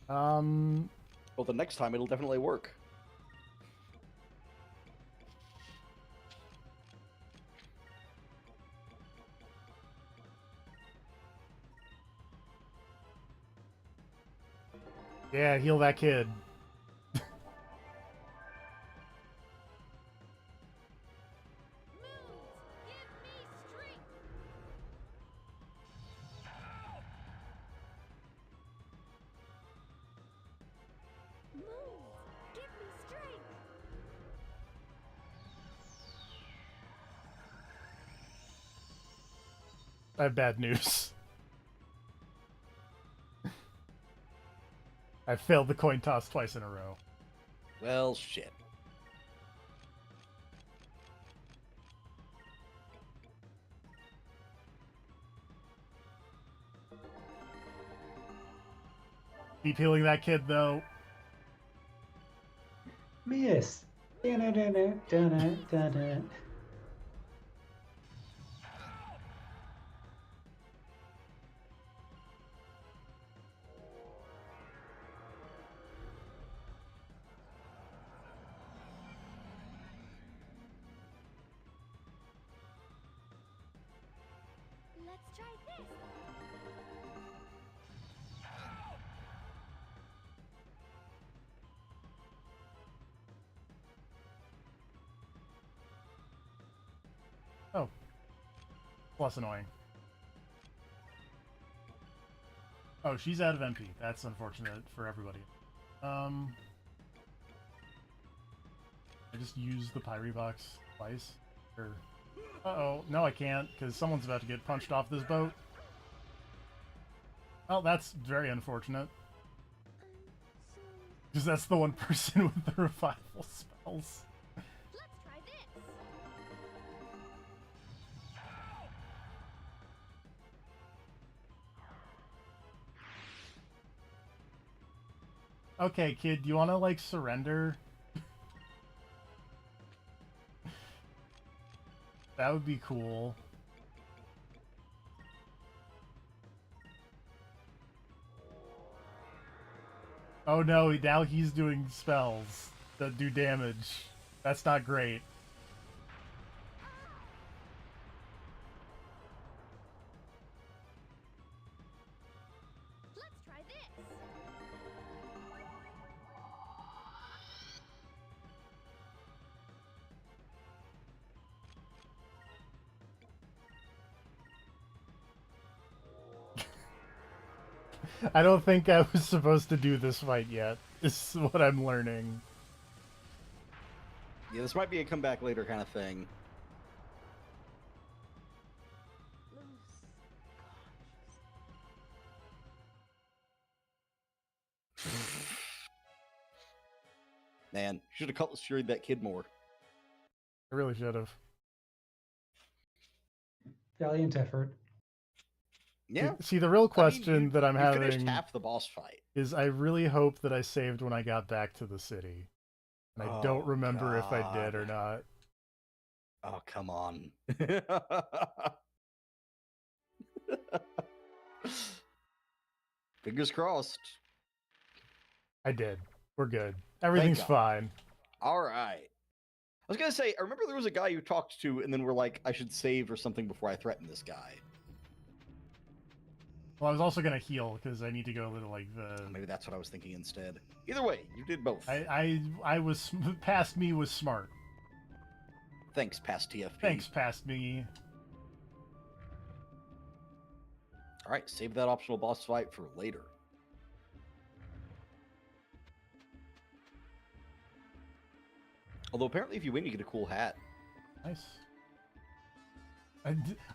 Um, Well, the next time it'll definitely work. yeah, heal that kid. Moons, give me strength. Moons, give me strength. I have bad news. I failed the coin toss twice in a row. Well, shit. Keep healing that kid, though. Miss. Dun-dun-dun-dun-dun-dun. Let's try this. Oh. Plus annoying. Oh, she's out of MP. That's unfortunate for everybody. I just used the Pyre box twice. Or... Uh-oh. No, I can't, because someone's about to get punched off this boat. Oh, that's very unfortunate. Because that's the one person with the revival spells. Let's try this. Okay, kid, do you want to, like, surrender? That would be cool. Oh no, now he's doing spells that do damage. That's not great. Let's try this. I don't think I was supposed to do this fight yet. This is what I'm learning. Yeah, this might be a comeback later kind of thing. Loose. Man, should have cutlass fury that kid more. I really should have. Valiant effort. Yeah. See, the real question I mean, that I'm you finished having half the boss fight. is I really hope that I saved when I got back to the city. And I don't Oh, remember if I did or God. not. Oh, come on. Fingers crossed. I did. We're good. Everything's God. fine. All right. I was gonna say, I remember there was a guy you talked to, and then we're like, I should save or something before I threaten this guy. Well, I was also gonna heal because I need to go to like the. Maybe that's what I was thinking instead. Either way, you did both. I was past me was smart. Thanks, past TFP. Thanks, past me. All right, save that optional boss fight for later. Although apparently, if you win, you get a cool hat. Nice.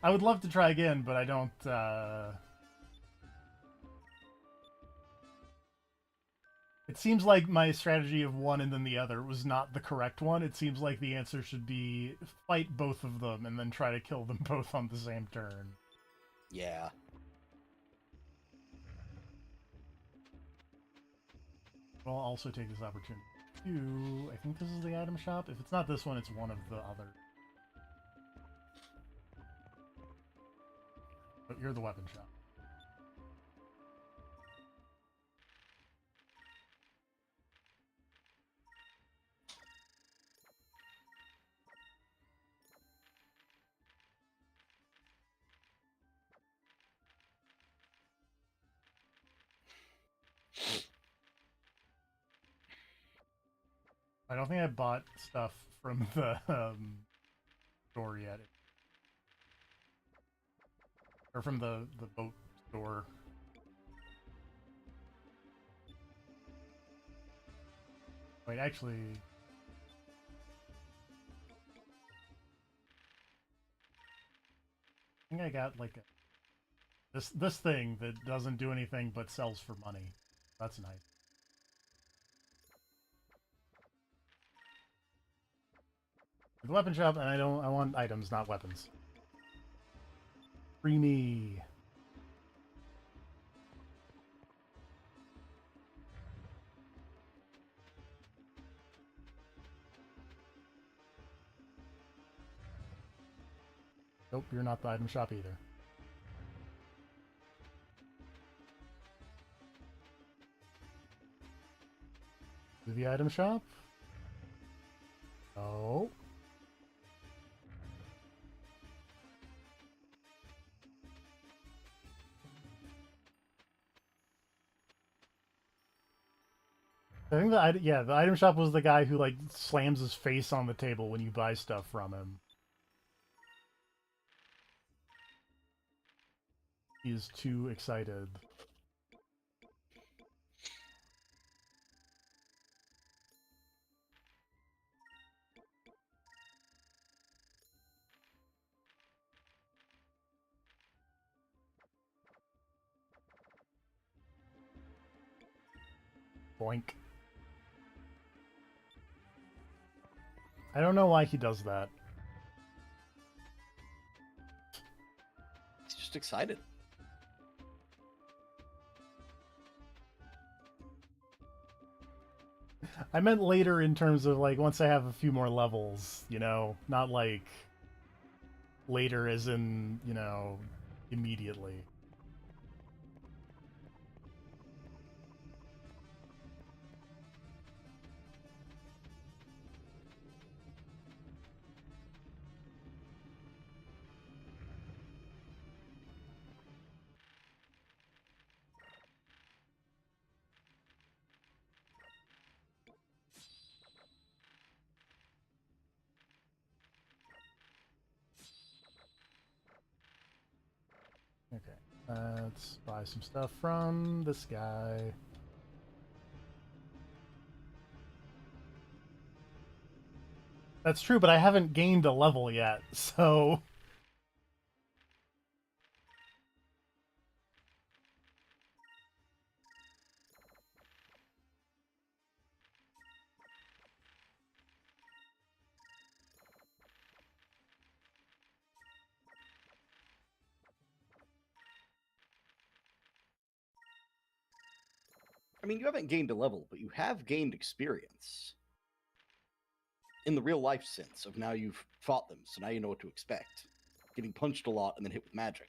I would love to try again, but I don't. It seems like my strategy of one and then the other was not the correct one. It seems like the answer should be fight both of them and then try to kill them both on the same turn. Yeah. I'll also take this opportunity to... I think this is the item shop. If it's not this one, it's one of the other. But you're the weapon shop. I don't think I bought stuff from the store yet. Or from the boat store. Wait, actually... I think I got like this thing that doesn't do anything but sells for money. That's nice. The weapon shop, and I want items, not weapons. Free me. Nope, you're not the item shop either. To the item shop? No. I think the item shop was the guy who like slams his face on the table when you buy stuff from him. He's too excited. Boink. I don't know why he does that. He's just excited. I meant later in terms of like once I have a few more levels, you know, not like later as in, you know, immediately. Okay, let's buy some stuff from this guy. That's true, but I haven't gained a level yet, so... I mean, you haven't gained a level, but you have gained experience. In the real life sense of now you've fought them, so now you know what to expect. Getting punched a lot and then hit with magic.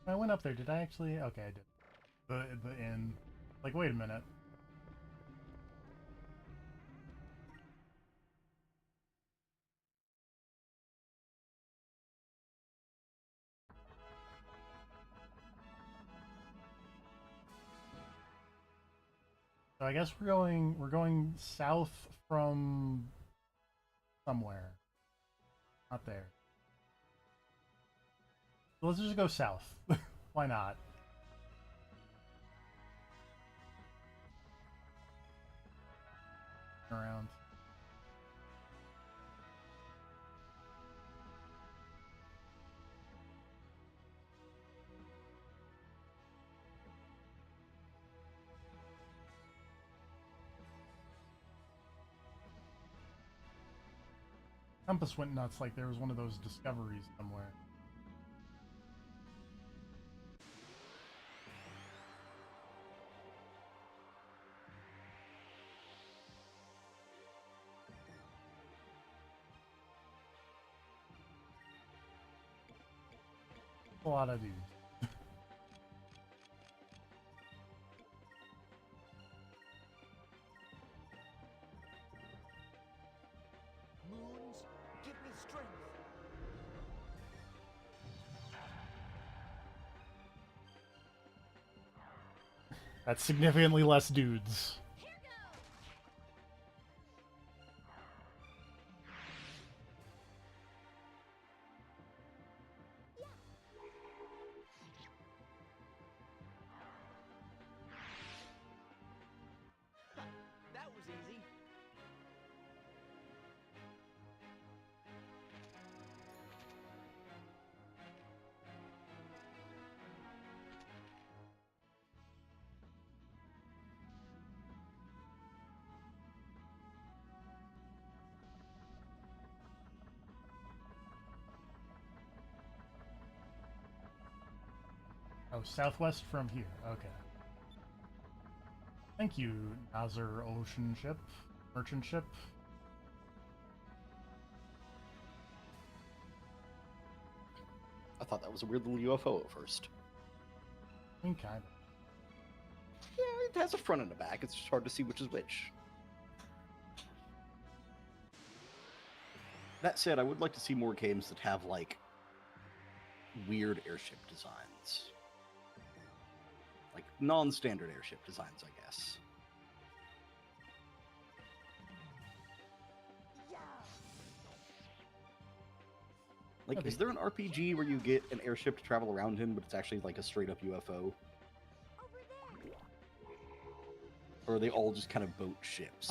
I went up there, did I actually? Okay, I did. The inn. Like, wait a minute. So I guess we're going south from somewhere. Not there. So let's just go south. Why not? Around. Compass went nuts like there was one of those discoveries somewhere. A lot of dudes. Moons, give me strength. That's significantly less dudes. Here goes. That was easy. Oh, southwest from here. Okay. Thank you, Nazar Ocean Ship. Merchant ship. I thought that was a weird little UFO at first. I mean, kind of. Yeah, it has a front and a back. It's just hard to see which is which. That said, I would like to see more games that have, like, weird airship designs. Like, non-standard airship designs, I guess. Like, Okay. is there an RPG where you get an airship to travel around him, but it's actually like a straight up UFO? Or are they all just kind of boat ships?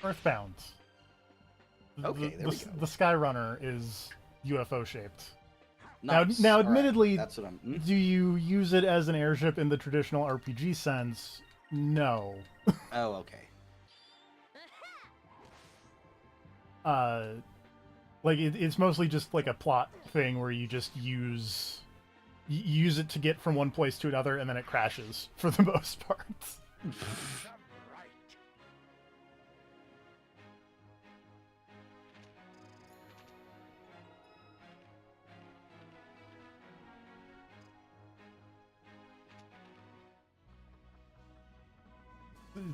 Earthbound. Okay, there we go. The Skyrunner is UFO shaped. Nice. Now, All right, admittedly, that's what I'm. do you use it as an airship in the traditional RPG sense? No. Oh, okay. Like it's mostly just like a plot thing where you just use it to get from one place to another, and then it crashes for the most part.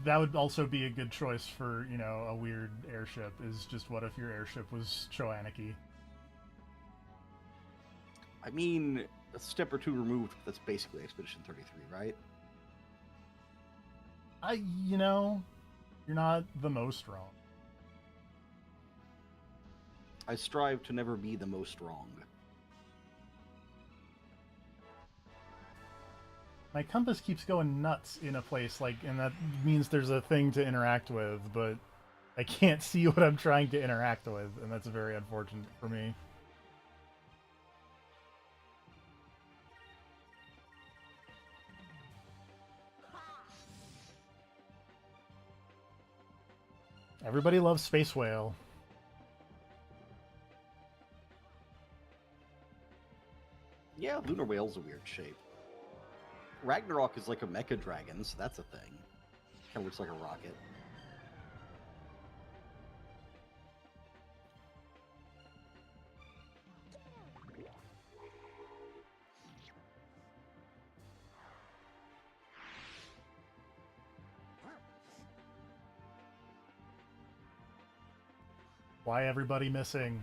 That would also be a good choice for, you know, a weird airship, is just what if your airship was Choaniki? I mean, a step or two removed, that's basically Expedition 33, right? You know, you're not the most wrong. I strive to never be the most wrong. My compass keeps going nuts in a place, like, and that means there's a thing to interact with, but I can't see what I'm trying to interact with, and that's very unfortunate for me. Everybody loves Space Whale. Yeah, Lunar Whale's a weird shape. Ragnarok is like a mecha dragon, so that's a thing. Kind of looks like a rocket. Why everybody missing?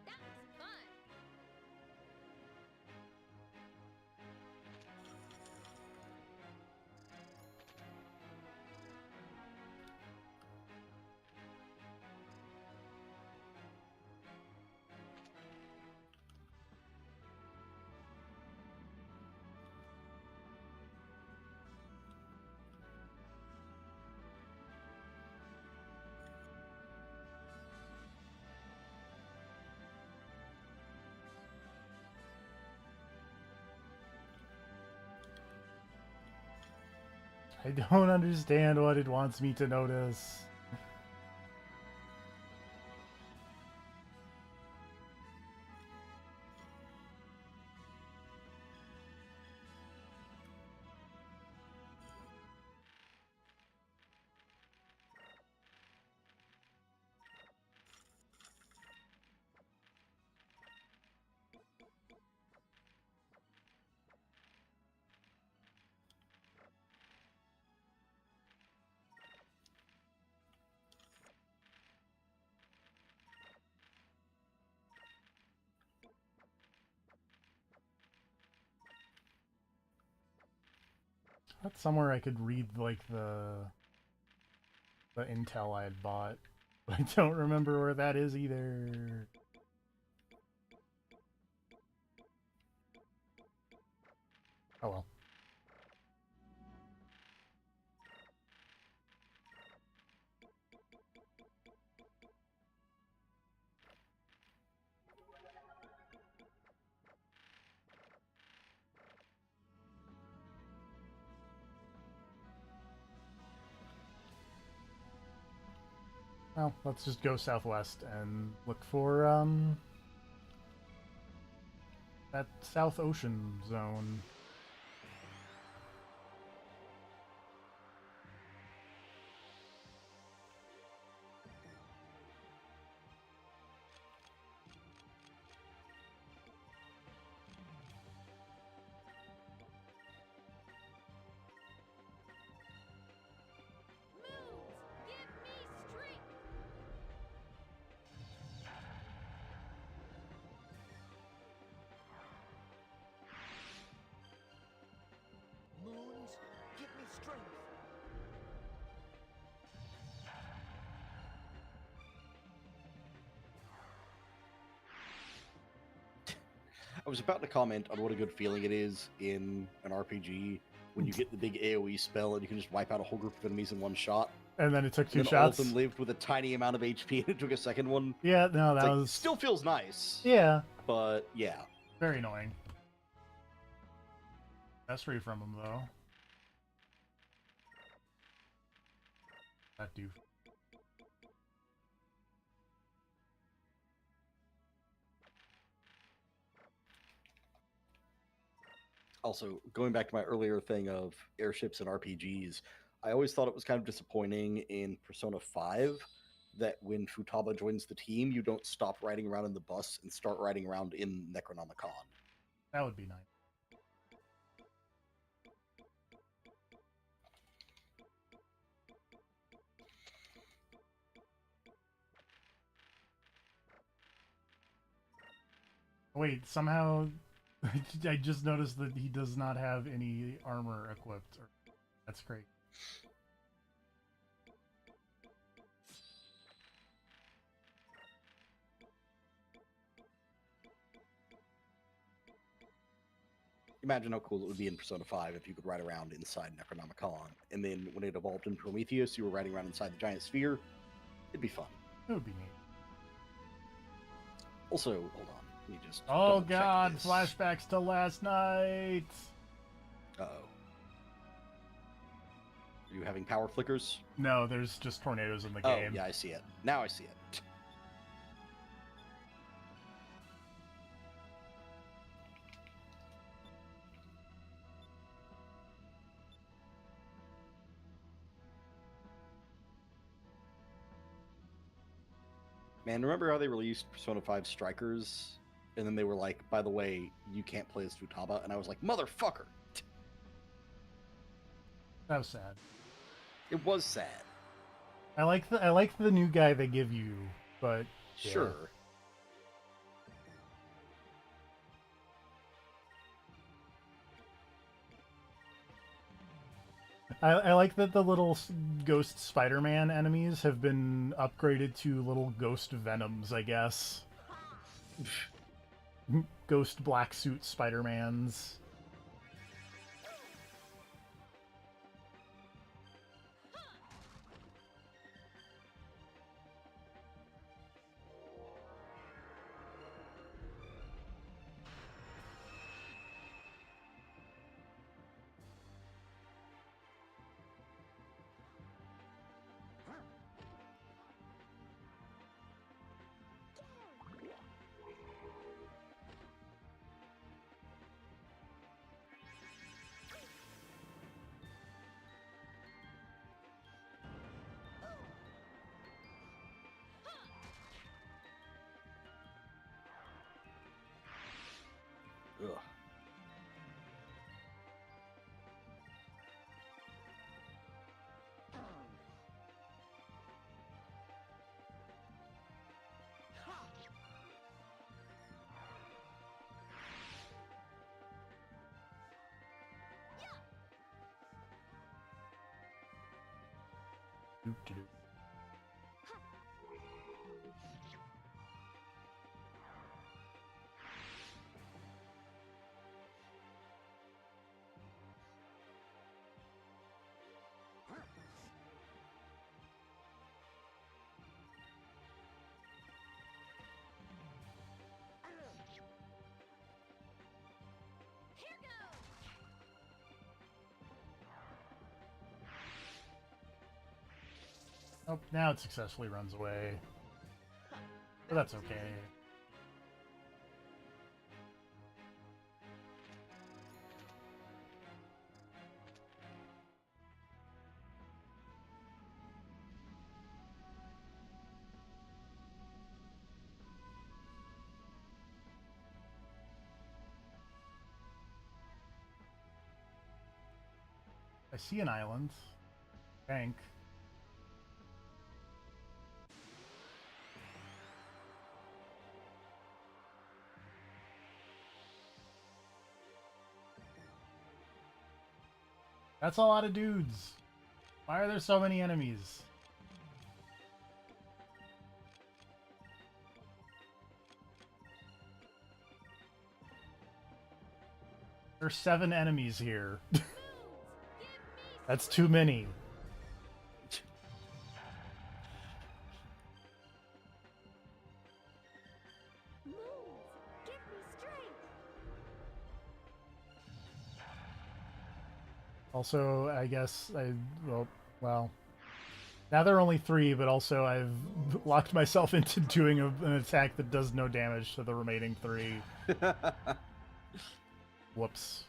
That was fun. I don't understand what it wants me to notice. That's somewhere I could read like the intel I had bought, but I don't remember where that is either. Oh well. Well, let's just go southwest and look for that South Ocean zone. Moons, give me strength. Moons, give me strength. I was about to comment on what a good feeling it is in an RPG when you get the big AoE spell and you can just wipe out a whole group of enemies in one shot. And then it took And two then all of shots. them lived with a tiny amount of HP and it took a second one. Yeah, no, It's that like, was still feels nice. yeah, But yeah. very annoying. Best free from him though. That dude. Also, going back to my earlier thing of airships and RPGs, I always thought it was kind of disappointing in Persona 5 that when Futaba joins the team, you don't stop riding around in the bus and start riding around in Necronomicon. That would be nice. Wait, somehow I just noticed that he does not have any armor equipped. That's great. Imagine how cool it would be in Persona 5 if you could ride around inside Necronomicon, and then when it evolved in Prometheus, you were riding around inside the giant sphere. It'd be fun. It would be neat. Also, hold on. Let me just. Oh double-check god, this. flashbacks to last night. Uh-oh. Are you having power flickers? No, there's just tornadoes in the Oh, game. yeah, I see it. Now I see it. Man, remember how they released Persona 5 Strikers? And then they were like, by the way, you can't play as Futaba. And I was like, motherfucker! That was sad. It was sad. I like the new guy they give you, but yeah. Sure. I like that the little ghost Spider-Man enemies have been upgraded to little ghost Venoms, I guess. Ghost black suit Spider-Mans. Ugh. Doo-doo-doo. Here goes. Oh, now it successfully runs away. But that's okay. I see an island. Bank. That's a lot of dudes. Why are there so many enemies? There's 7 enemies here. That's too many. Move! Give me strength! Also, I guess well, now there are only 3, but also I've locked myself into doing an attack that does no damage to the remaining 3. Whoops.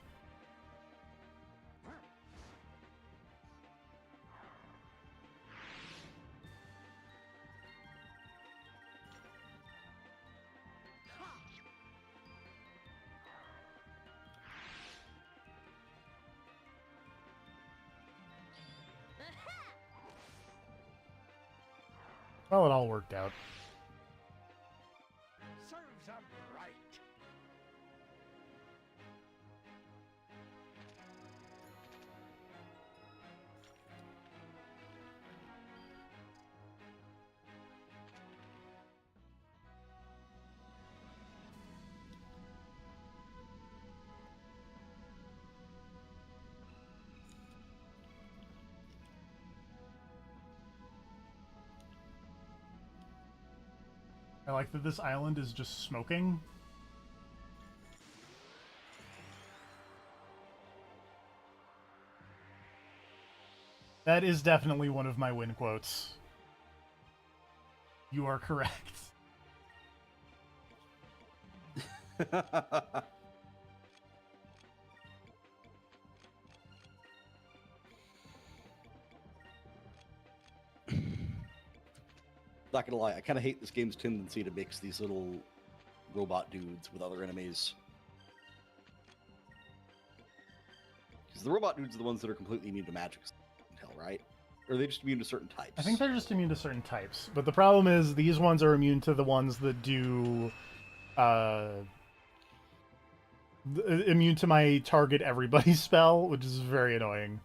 Well, it all worked out. Serves 'em right. I like that this island is just smoking. That is definitely one of my win quotes. You are correct. Not gonna lie, I kind of hate this game's tendency to mix these little robot dudes with other enemies. Because the robot dudes are the ones that are completely immune to magic, hell, right? Or are they just immune to certain types? I think they're just immune to certain types, but the problem is these ones are immune to the ones that do, immune to my target everybody spell, which is very annoying.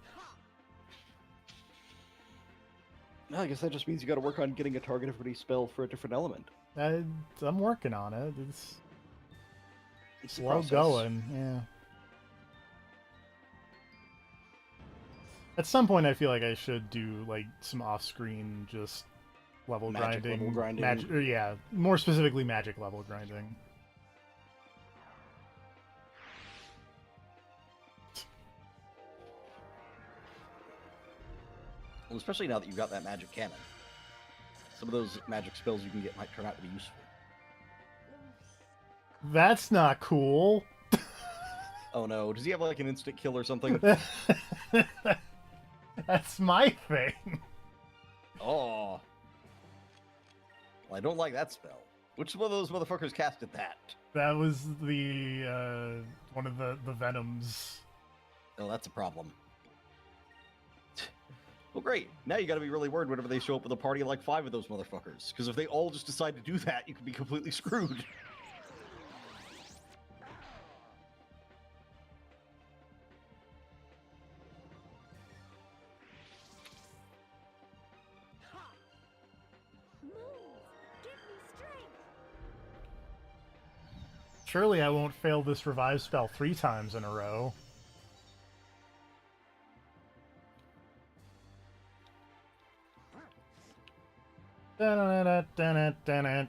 No, I guess that just means you got to work on getting a target everybody spell for a different element. I'm working on it. It's It's a slow process. going, yeah. At some point, I feel like I should do like some off-screen just level Magic grinding. level grinding. Or, yeah, more specifically magic level grinding. Well, especially now that you've got that magic cannon. Some of those magic spells you can get might turn out to be useful. That's not cool. Oh no, does he have like an instant kill or something? That's my thing. Oh. Well, I don't like that spell. Which one of those motherfuckers casted that? That was the one of the Venoms. Oh, that's a problem. Well, great. Now you gotta be really worried whenever they show up with a party of like 5 of those motherfuckers. Because if they all just decide to do that, you could be completely screwed. Move! Give me strength! Surely I won't fail this revive spell 3 times in a row. Da-na-na-na-na-na-na.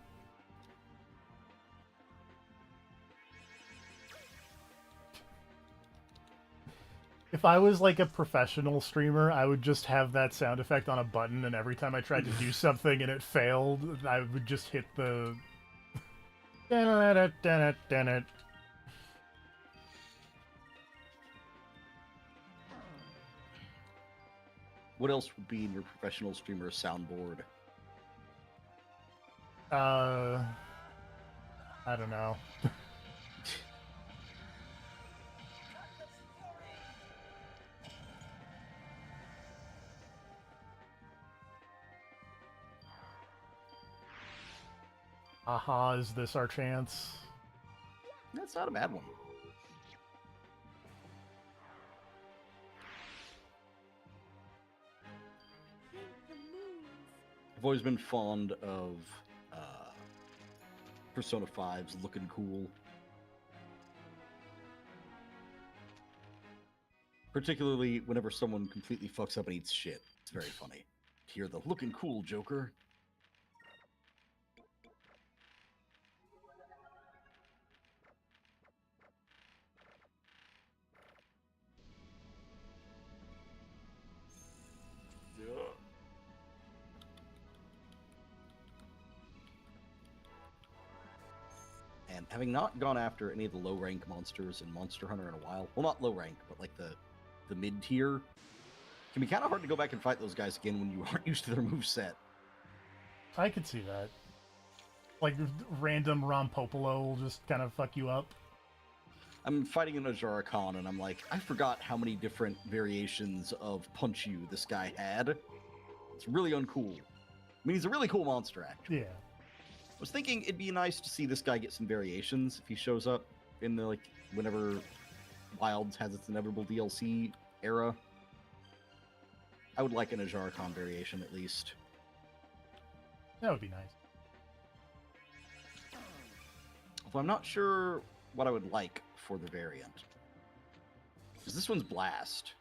If I was like a professional streamer, I would just have that sound effect on a button, and every time I tried to do something and it failed, I would just hit the. What else would be in your professional streamer soundboard? I don't know. Aha, is this our chance? That's not a bad one. Thank the moons. I've always been fond of Persona 5's looking cool. Particularly whenever someone completely fucks up and eats shit. It's very funny. To hear the looking cool Joker. And having not gone after any of the low rank monsters in Monster Hunter in a while, well, not low rank, but like the mid tier, it can be kind of hard to go back and fight those guys again when you aren't used to their moveset. I could see that. Like random Rompopolo will just kind of fuck you up. I'm fighting an Ajara Khan, and I'm like, I forgot how many different variations of Punch You this guy had. It's really uncool. I mean, he's a really cool monster, actually. Yeah. I was thinking it'd be nice to see this guy get some variations if he shows up in the, like, whenever Wilds has its inevitable DLC era. I would like an Ajara Khan variation, at least. That would be nice. Although I'm not sure what I would like for the variant. Because this one's Blast.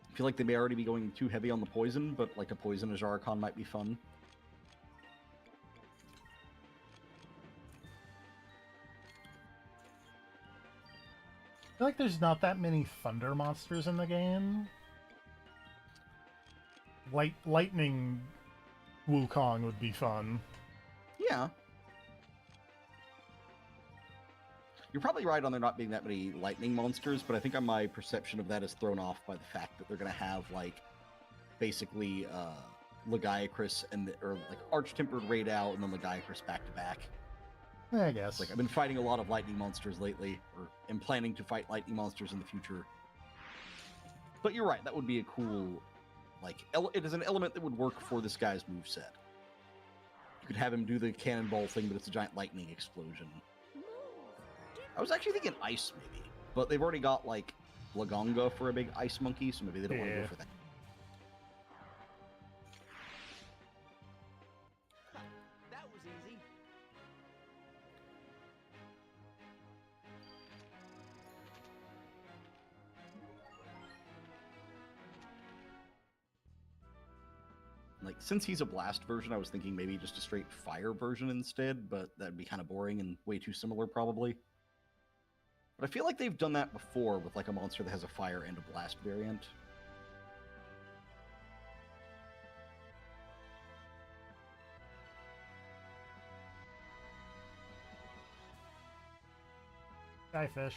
I feel like they may already be going too heavy on the poison, but like a poison Ajara Khan might be fun. I feel like there's not that many thunder monsters in the game. Lightning Wukong would be fun. Yeah. You're probably right on there not being that many lightning monsters, but I think my perception of that is thrown off by the fact that they're going to have, like, basically, Lagiacrus or like Arch-Tempered Raidou and then Lagiacrus back to back. I guess. Like, I've been fighting a lot of lightning monsters lately, or am planning to fight lightning monsters in the future. But you're right, that would be a cool, like, it is an element that would work for this guy's moveset. You could have him do the cannonball thing, but it's a giant lightning explosion. Moons. Give I was actually thinking ice, maybe. But they've already got, like, Lagonga for a big ice monkey, so maybe they don't want to Yeah. go for that. That was easy. Like, since he's a blast version, I was thinking maybe just a straight fire version instead, but that'd be kind of boring and way too similar, probably. But I feel like they've done that before with, like, a monster that has a fire and a blast variant. Skyfish.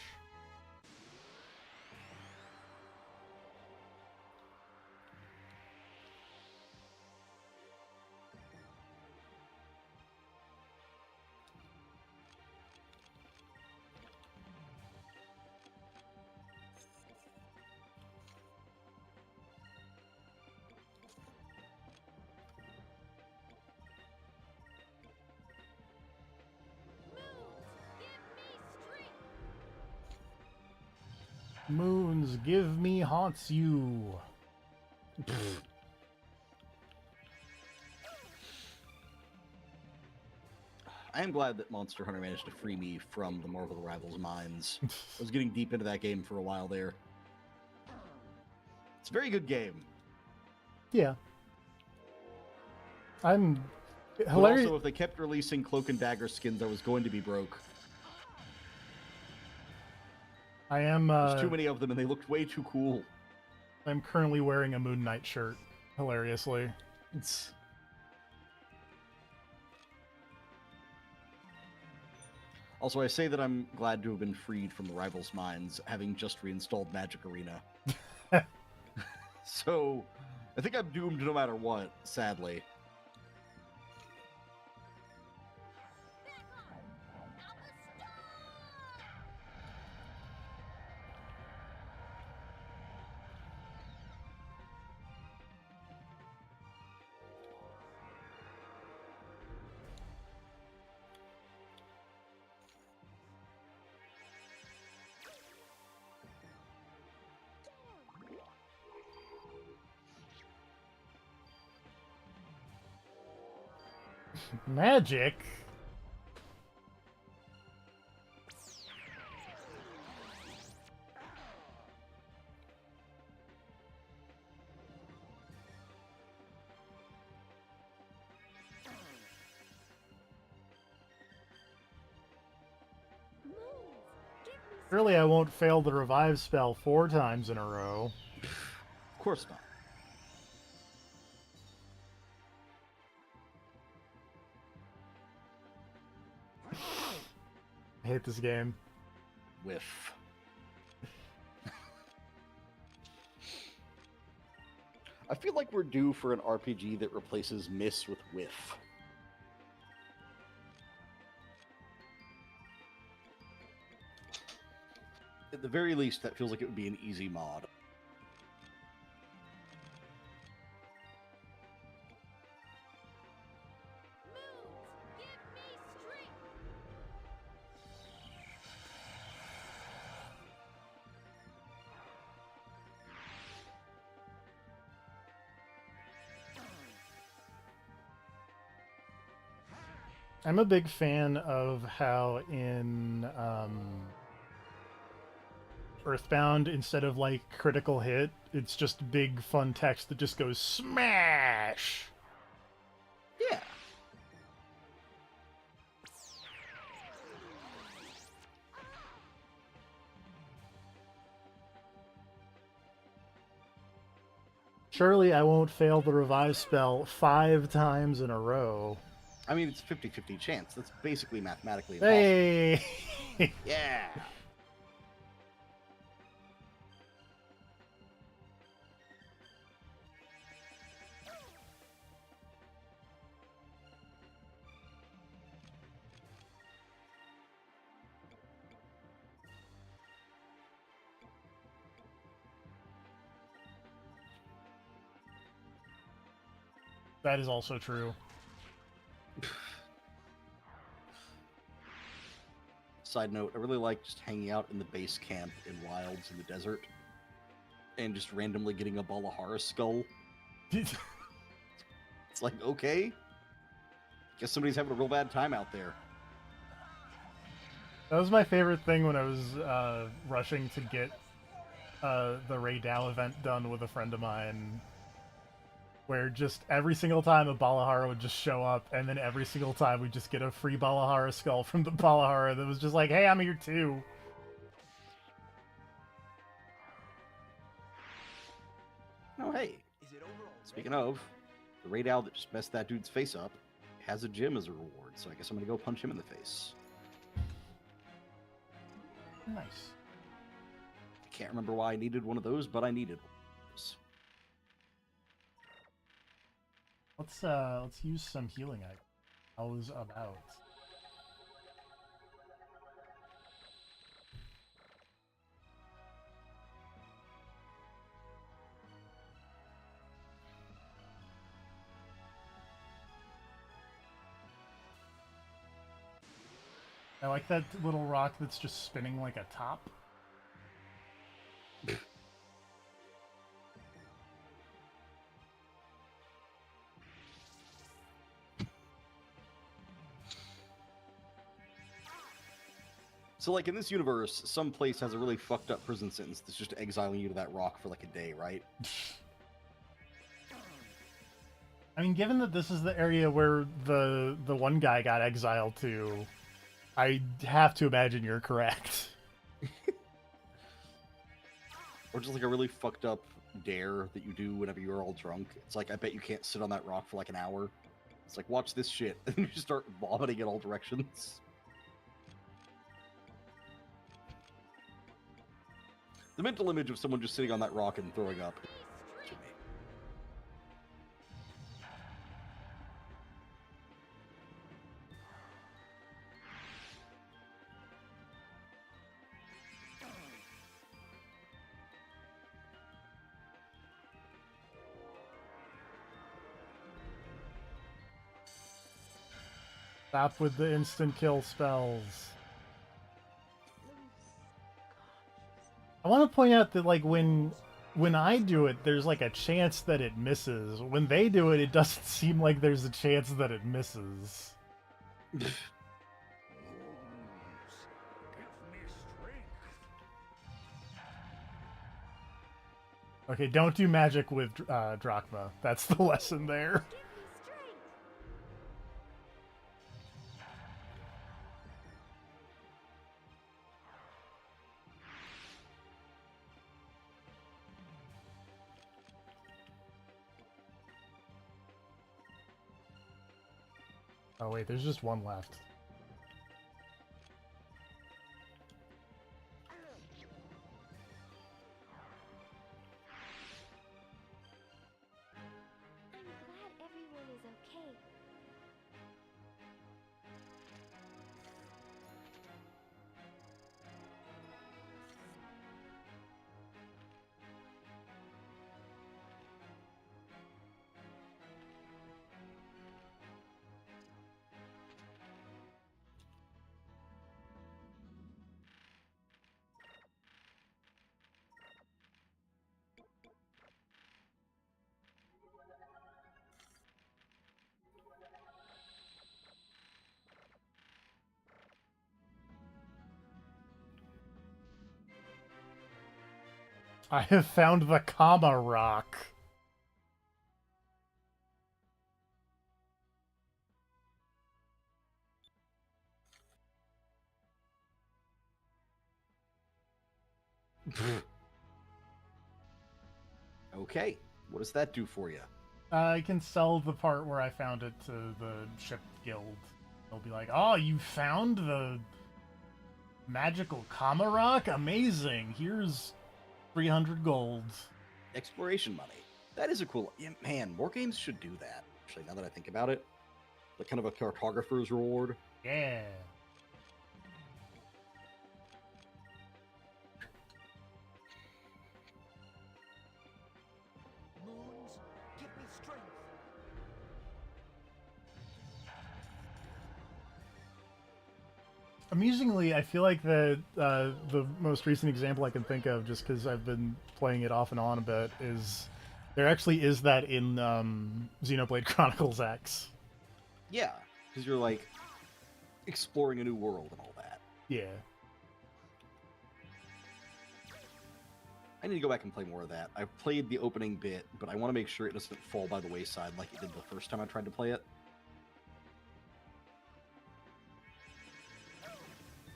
moons. Give me strength. Moons, give me haunts you. I am glad that Monster Hunter managed to free me from the Marvel Rivals mines. I was getting deep into that game for a while there. It's a very good game. Yeah. I'm But Hilarious. also, if they kept releasing Cloak and Dagger skins, I was going to be broke. I am. There's too many of them, and they looked way too cool. I'm currently wearing a Moon Knight shirt. Hilariously. Also, I say that I'm glad to have been freed from the Rivals Mines, having just reinstalled Magic Arena. So, I think I'm doomed no matter what, sadly. Magic. Move! Give me Surely I won't fail the revive spell 4 times in a row. Of course not. I hate this game. Whiff. I feel like we're due for an RPG that replaces miss with whiff. At the very least, that feels like it would be an easy mod. moves! Give me strength! I'm a big fan of how in Earthbound, instead of like critical hit, it's just big fun text that just goes smash. Yeah. Surely I won't fail the revive spell 5 times in a row. I mean, it's 50-50 chance. That's basically mathematically impossible. Hey! Yeah. That is also true. Side note, I really like just hanging out in the base camp in wilds in the desert and just randomly getting a Balahara skull. It's like, okay. Guess somebody's having a real bad time out there. That was my favorite thing when I was rushing to get the Ray Dow event done with a friend of mine, where just every single time a Balahara would just show up, and then every single time we'd just get a free Balahara skull from the Balahara that was just like, hey, I'm here too. Oh, hey. Is it over already? Speaking of, the raid owl that just messed that dude's face up has a gem as a reward, so I guess I'm gonna go punch him in the face. Nice. I can't remember why I needed one of those, but I needed one of those. Let's use some healing items. How's about? I like that little rock that's just spinning like a top. So, like, in this universe, some place has a really fucked up prison sentence that's just exiling you to that rock for like a day, right? I mean, given that this is the area where the one guy got exiled to, I have to imagine you're correct. Or just like a really fucked up dare that you do whenever you're all drunk. It's like, I bet you can't sit on that rock for like an hour. It's like, watch this shit. And you just start vomiting in all directions. The mental image of someone just sitting on that rock and throwing up. To me. Stop with the instant kill spells. I want to point out that like when I do it, there's like a chance that it misses. When they do it, it doesn't seem like there's a chance that it misses. Okay, don't do magic with Drachma. That's the lesson there. Give me strength. Oh wait, there's just one left. I'm glad everyone is okay. I have found the Kama Rock. Okay, what does that do for you? I can sell the part where I found it to the ship guild. They'll be like, "Oh, you found the magical Kama Rock? Amazing! Here's 300 gold." Exploration money. That is a cool. Yeah, man, more games should do that. Actually, now that I think about it, like kind of a cartographer's reward. Yeah. Moons, give me strength. Amusingly, I feel like the most recent example I can think of, just because I've been playing it off and on a bit, is there actually is that in Xenoblade Chronicles X. Yeah, because you're like exploring a new world and all that. Yeah. I need to go back and play more of that. I've played the opening bit, but I want to make sure it doesn't fall by the wayside like it did the first time I tried to play it.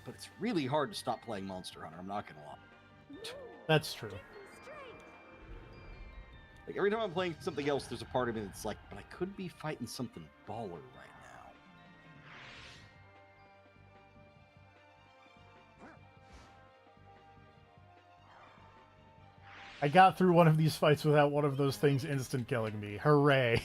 But it's really hard to stop playing Monster Hunter, I'm not gonna lie. That's true. Like, every time I'm playing something else, there's a part of me that's like, but I could be fighting something baller right now. I got through one of these fights without one of those things instant killing me. Hooray.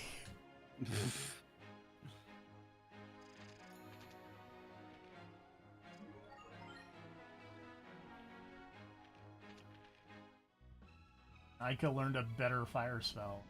Aika learned a better fire spell.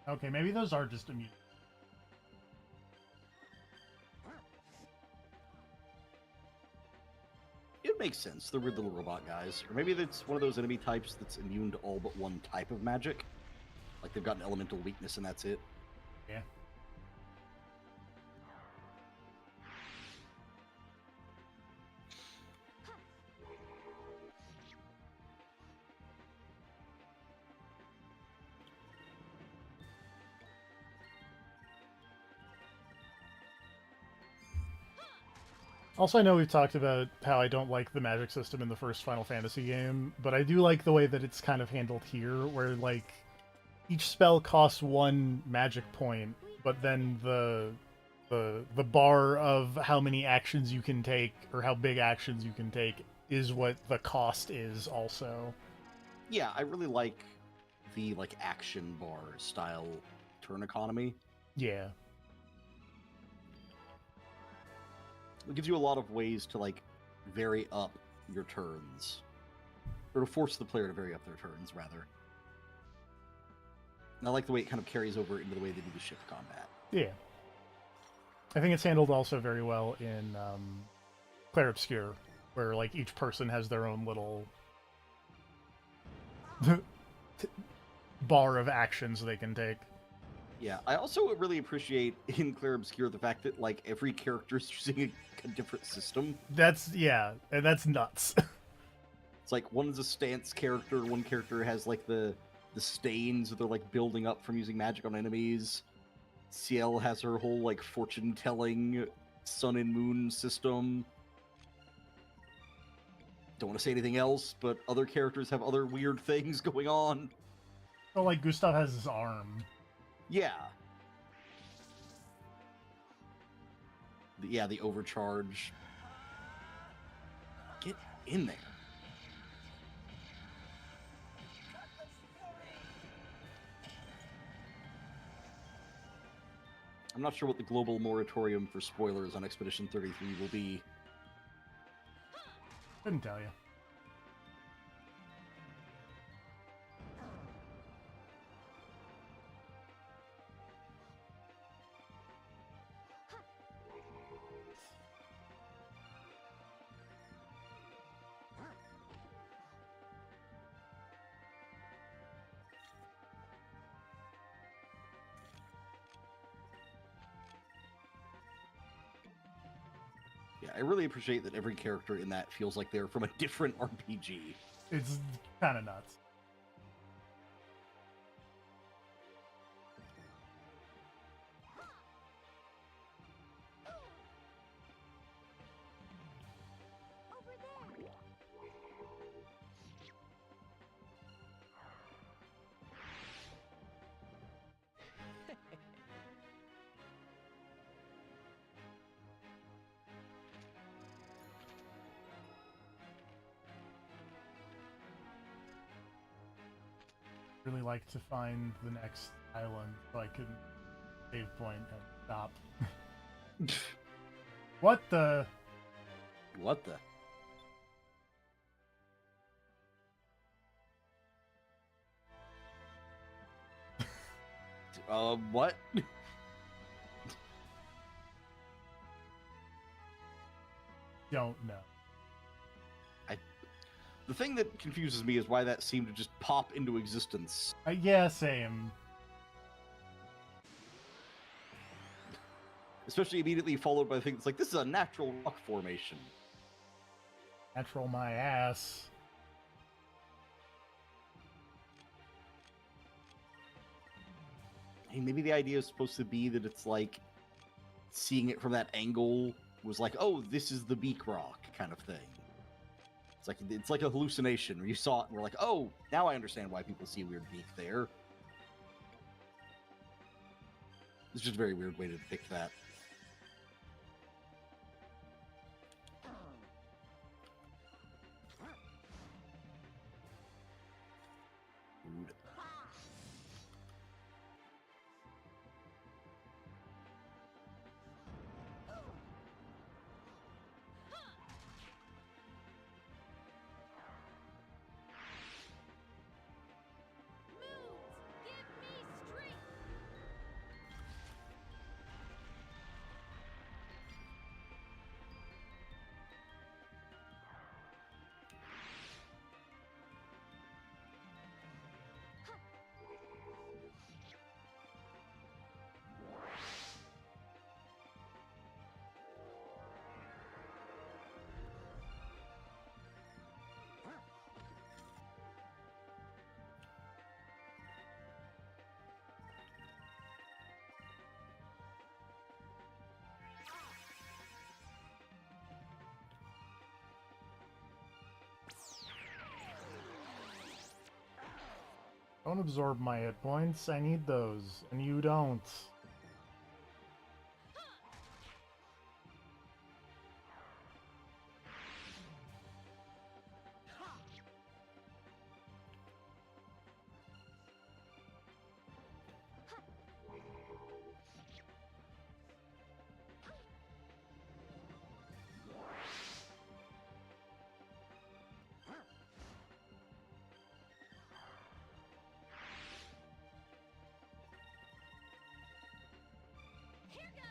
Okay, maybe those are just immune. It makes sense. They're weird little robot guys. Or maybe it's one of those enemy types that's immune to all but one type of magic. Like they've got an elemental weakness and that's it. Yeah. Also, I know we've talked about how I don't like the magic system in the first Final Fantasy game, but I do like the way that it's kind of handled here, where, like, each spell costs 1 magic point, but then the bar of how many actions you can take, or how big actions you can take, is what the cost is also. Yeah, I really like the, like, action bar style turn economy. Yeah. It gives you a lot of ways to, like, vary up your turns. Or to force the player to vary up their turns, rather. And I like the way it kind of carries over into the way they do the ship combat. Yeah. I think it's handled also very well in Clair Obscur, where, like, each person has their own little bar of actions they can take. Yeah, I also really appreciate in Clair Obscur the fact that, like, every character is using a different system. That's, yeah, and that's nuts. It's like one's a stance character, one character has, like, the stains that they're, like, building up from using magic on enemies. Ciel has her whole, like, fortune-telling sun and moon system. Don't want to say anything else, but other characters have other weird things going on. Oh, like, Gustav has his arm. Yeah. Yeah, the overcharge. Get in there. I'm not sure what the global moratorium for spoilers on Expedition 33 will be. Couldn't tell you. Yeah, I really appreciate that every character in that feels like they're from a different RPG. It's kind of nuts. Over there. Really like to find the next island so I can save point and stop. What the? What the? What? Don't know. The thing that confuses me is why that seemed to just pop into existence. Yeah, same. Especially immediately followed by the thing that's like, this is a natural rock formation. Natural my ass. Hey, maybe the idea is supposed to be that it's like seeing it from that angle was like, oh, this is the beak rock kind of thing. It's like a hallucination where you saw it and we're like, oh, now I understand why people see a weird beak there. It's just a very weird way to depict that. Rude. Moons, give me strength. Don't absorb my hit points. I need those, and you don't. Here goes.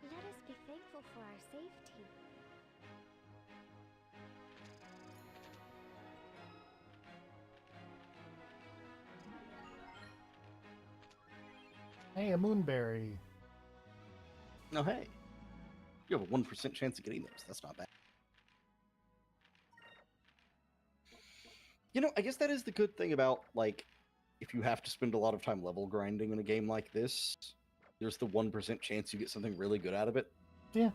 Let us be thankful for our safety. Hey, a moonberry. No, hey. You have a 1% chance of getting those. That's not bad. You know, I guess that is the good thing about, like, if you have to spend a lot of time level grinding in a game like this, there's the 1% chance you get something really good out of it. Yeah.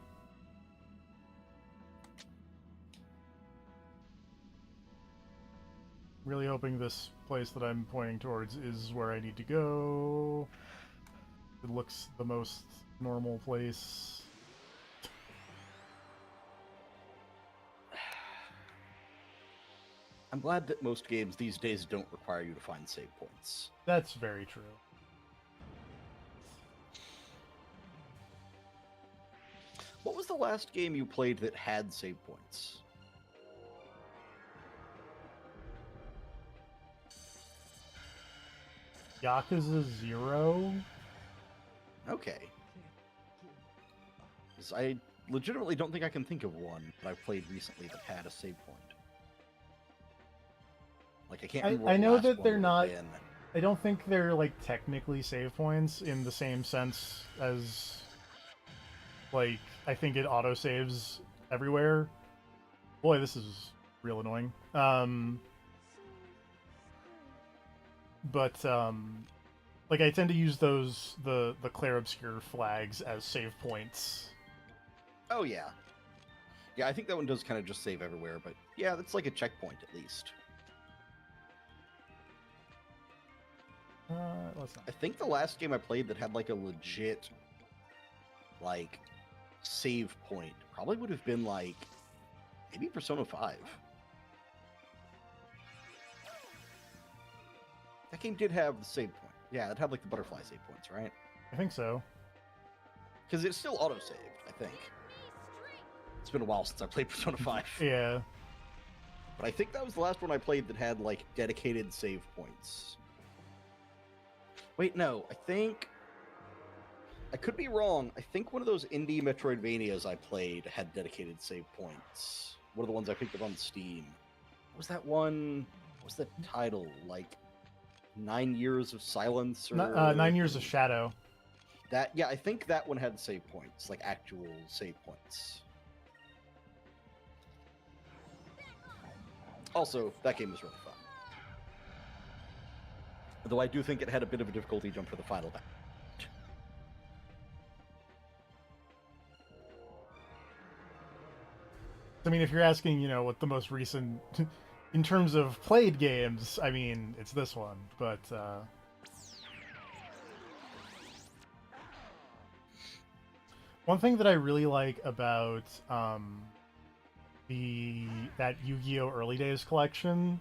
Really hoping this place that I'm pointing towards is where I need to go. It looks the most normal place. I'm glad that most games these days don't require you to find save points. That's very true. What was the last game you played that had save points? Yakuza 0? Okay. 'Cause I legitimately don't think I can think of one that I've played recently that had a save point. Like, I can't remember what I the know last that one they're would have not. been. I don't think they're like technically save points in the same sense as like I think it autosaves everywhere. Boy, this is real annoying. But like I tend to use those the Clair Obscure flags as save points. Oh, yeah. Yeah, I think that one does kind of just save everywhere, but yeah, that's like a checkpoint at least. Let's not. I think the last game I played that had like a legit like save point probably would have been like maybe Persona 5. That game did have the save point. Yeah, it had like the butterfly save points, right? I think so. Because it's still auto-saved, I think. It's been a while since I played Persona 5. Yeah. But I think that was the last one I played that had like dedicated save points. Wait, no, I think I could be wrong. I think one of those indie Metroidvanias I played had dedicated save points. One of the ones I picked up on Steam. What was that one? What was the title? Like 9 Years of Silence or 9 Years of Shadow. that? Yeah, I think that one had save points, like actual save points. Also, that game was really fun. Though I do think it had a bit of a difficulty jump for the final battle. I mean, if you're asking, what the most recent, in terms of played games, I mean, it's this one. But one thing that I really like about that Yu-Gi-Oh! Early Days collection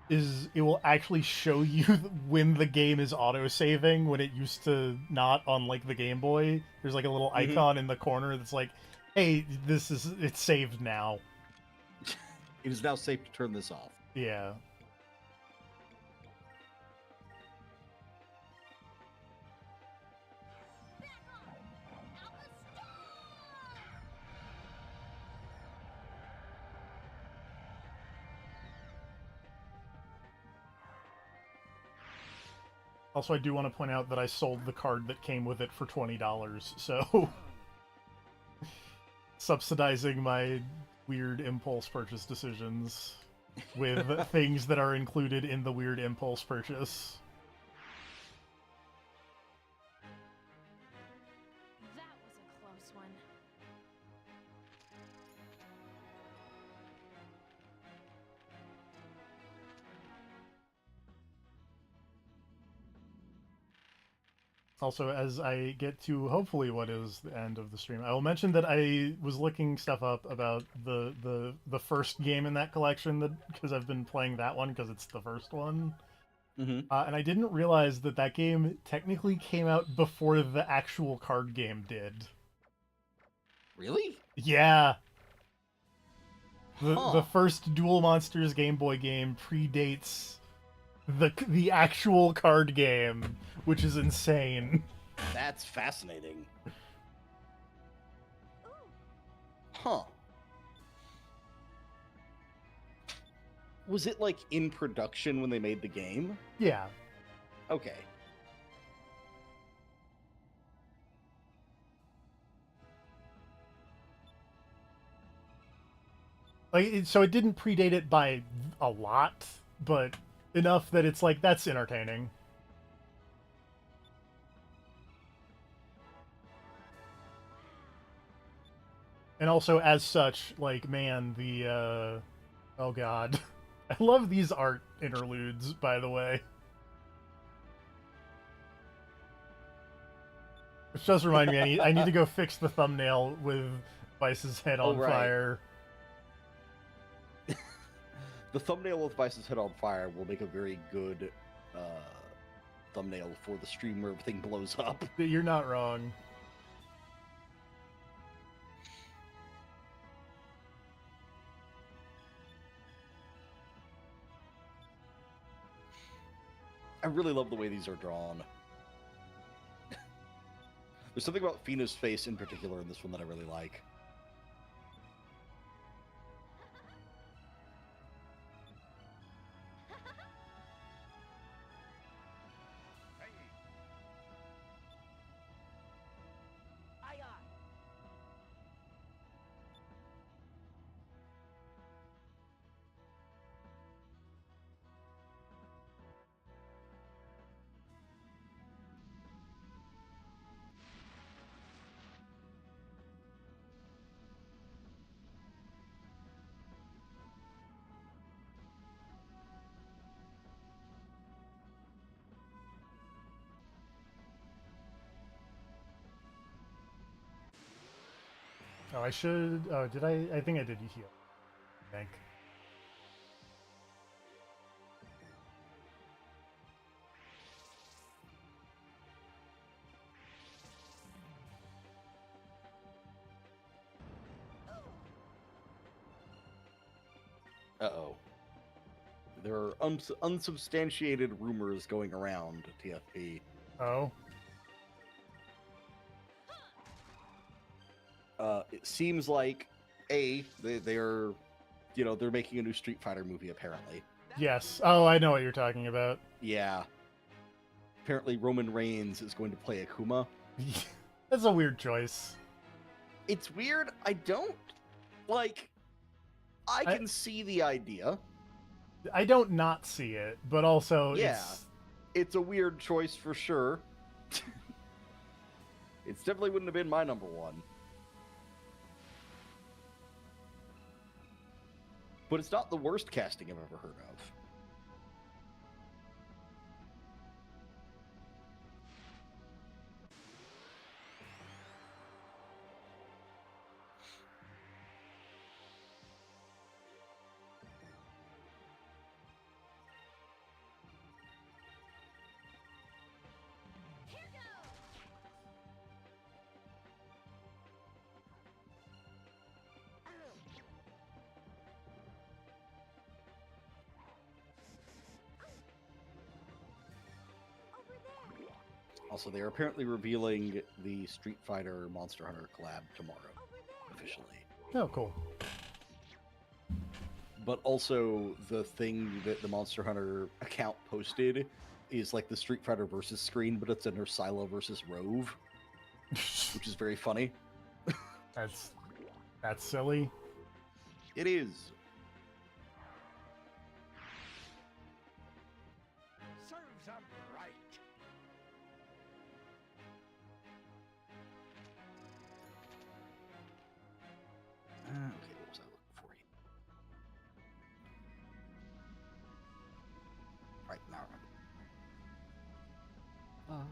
is it will actually show you when the game is auto-saving when it used to not on like the Game Boy. There's like a little icon in the corner that's like, hey, it's saved now. It is now safe to turn this off. Yeah. Also, I do want to point out that I sold the card that came with it for $20, so subsidizing my weird impulse purchase decisions with things that are included in the weird impulse purchase. That was a close one. Also, as I get to hopefully what is the end of the stream, I will mention that I was looking stuff up about the first game in that collection, that because I've been playing that one because it's the first one. Mm-hmm. And I didn't realize that that game technically came out before the actual card game did. Really? Yeah, the Huh. the first Duel Monsters Game Boy game predates the actual card game, which is insane. That's fascinating. Huh. Was it like in production when they made the game? Yeah, Okay. so it didn't predate it by a lot, but enough that it's like that's entertaining. And also, as such, like, man, the oh god, I love these art interludes. By the way, which does remind me, I need to go fix the thumbnail with Vice's head Oh, on right. fire. The thumbnail with Vice's head on fire will make a very good thumbnail for the stream where everything blows up. You're not wrong. I really love the way these are drawn. There's something about Fina's face in particular in this one that I really like. Aye, aye. Oh, I should. Oh, did I? I think I did heal. I think. Uh-oh. There are unsubstantiated rumors going around TFP. Oh, It seems like they're they're making a new Street Fighter movie apparently. yes. Oh, I know what you're talking about. Yeah. Apparently Roman Reigns is going to play Akuma. That's a weird choice. It's weird. I don't like. I I- can see the idea. I don't not see it, but also Yeah. It's a weird choice for sure. It definitely wouldn't have been my number one. But it's not the worst casting I've ever heard of. Also, they are apparently revealing the Street Fighter Monster Hunter collab tomorrow, officially. Oh, cool. But also, the thing that the Monster Hunter account posted is like the Street Fighter versus screen, but it's under Silo versus Rove, which is very funny. That's silly. It is. Serves 'em right. Okay, what was I looking for here? Right, now I remember.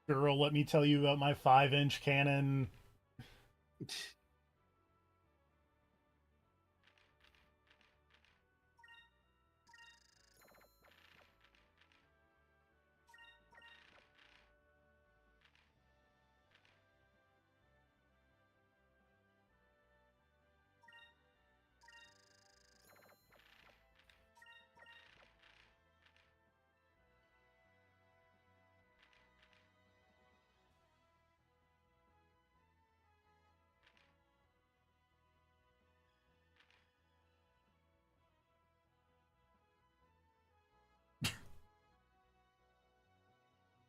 Girl, let me tell you about my 5-inch cannon.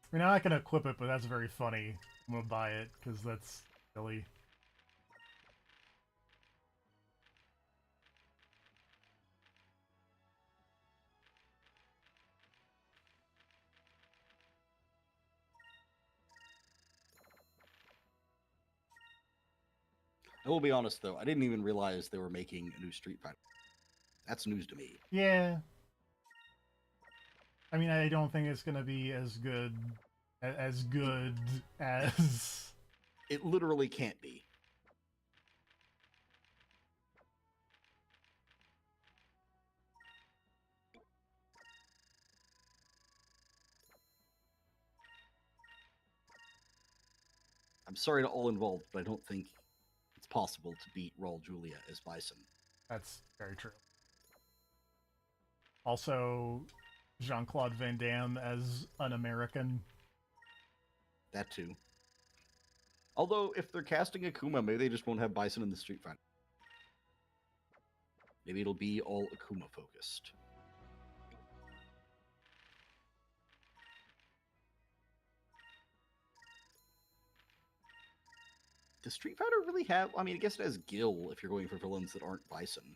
I mean, I'm not gonna equip it, but that's very funny. I'm gonna buy it, because that's silly. I will be honest though, I didn't even realize they were making a new Street Fighter. That's news to me. Yeah. I mean, I don't think it's gonna be as good as It literally can't be. I'm sorry to all involved, but I don't think it's possible to beat Raul Julia as Bison. That's very true. Also, Jean-Claude Van Damme as an American. That too. Although, if they're casting Akuma, maybe they just won't have Bison in the Street Fighter. Maybe it'll be all Akuma focused. Does Street Fighter really have? I mean, I guess it has Gil if you're going for villains that aren't Bison.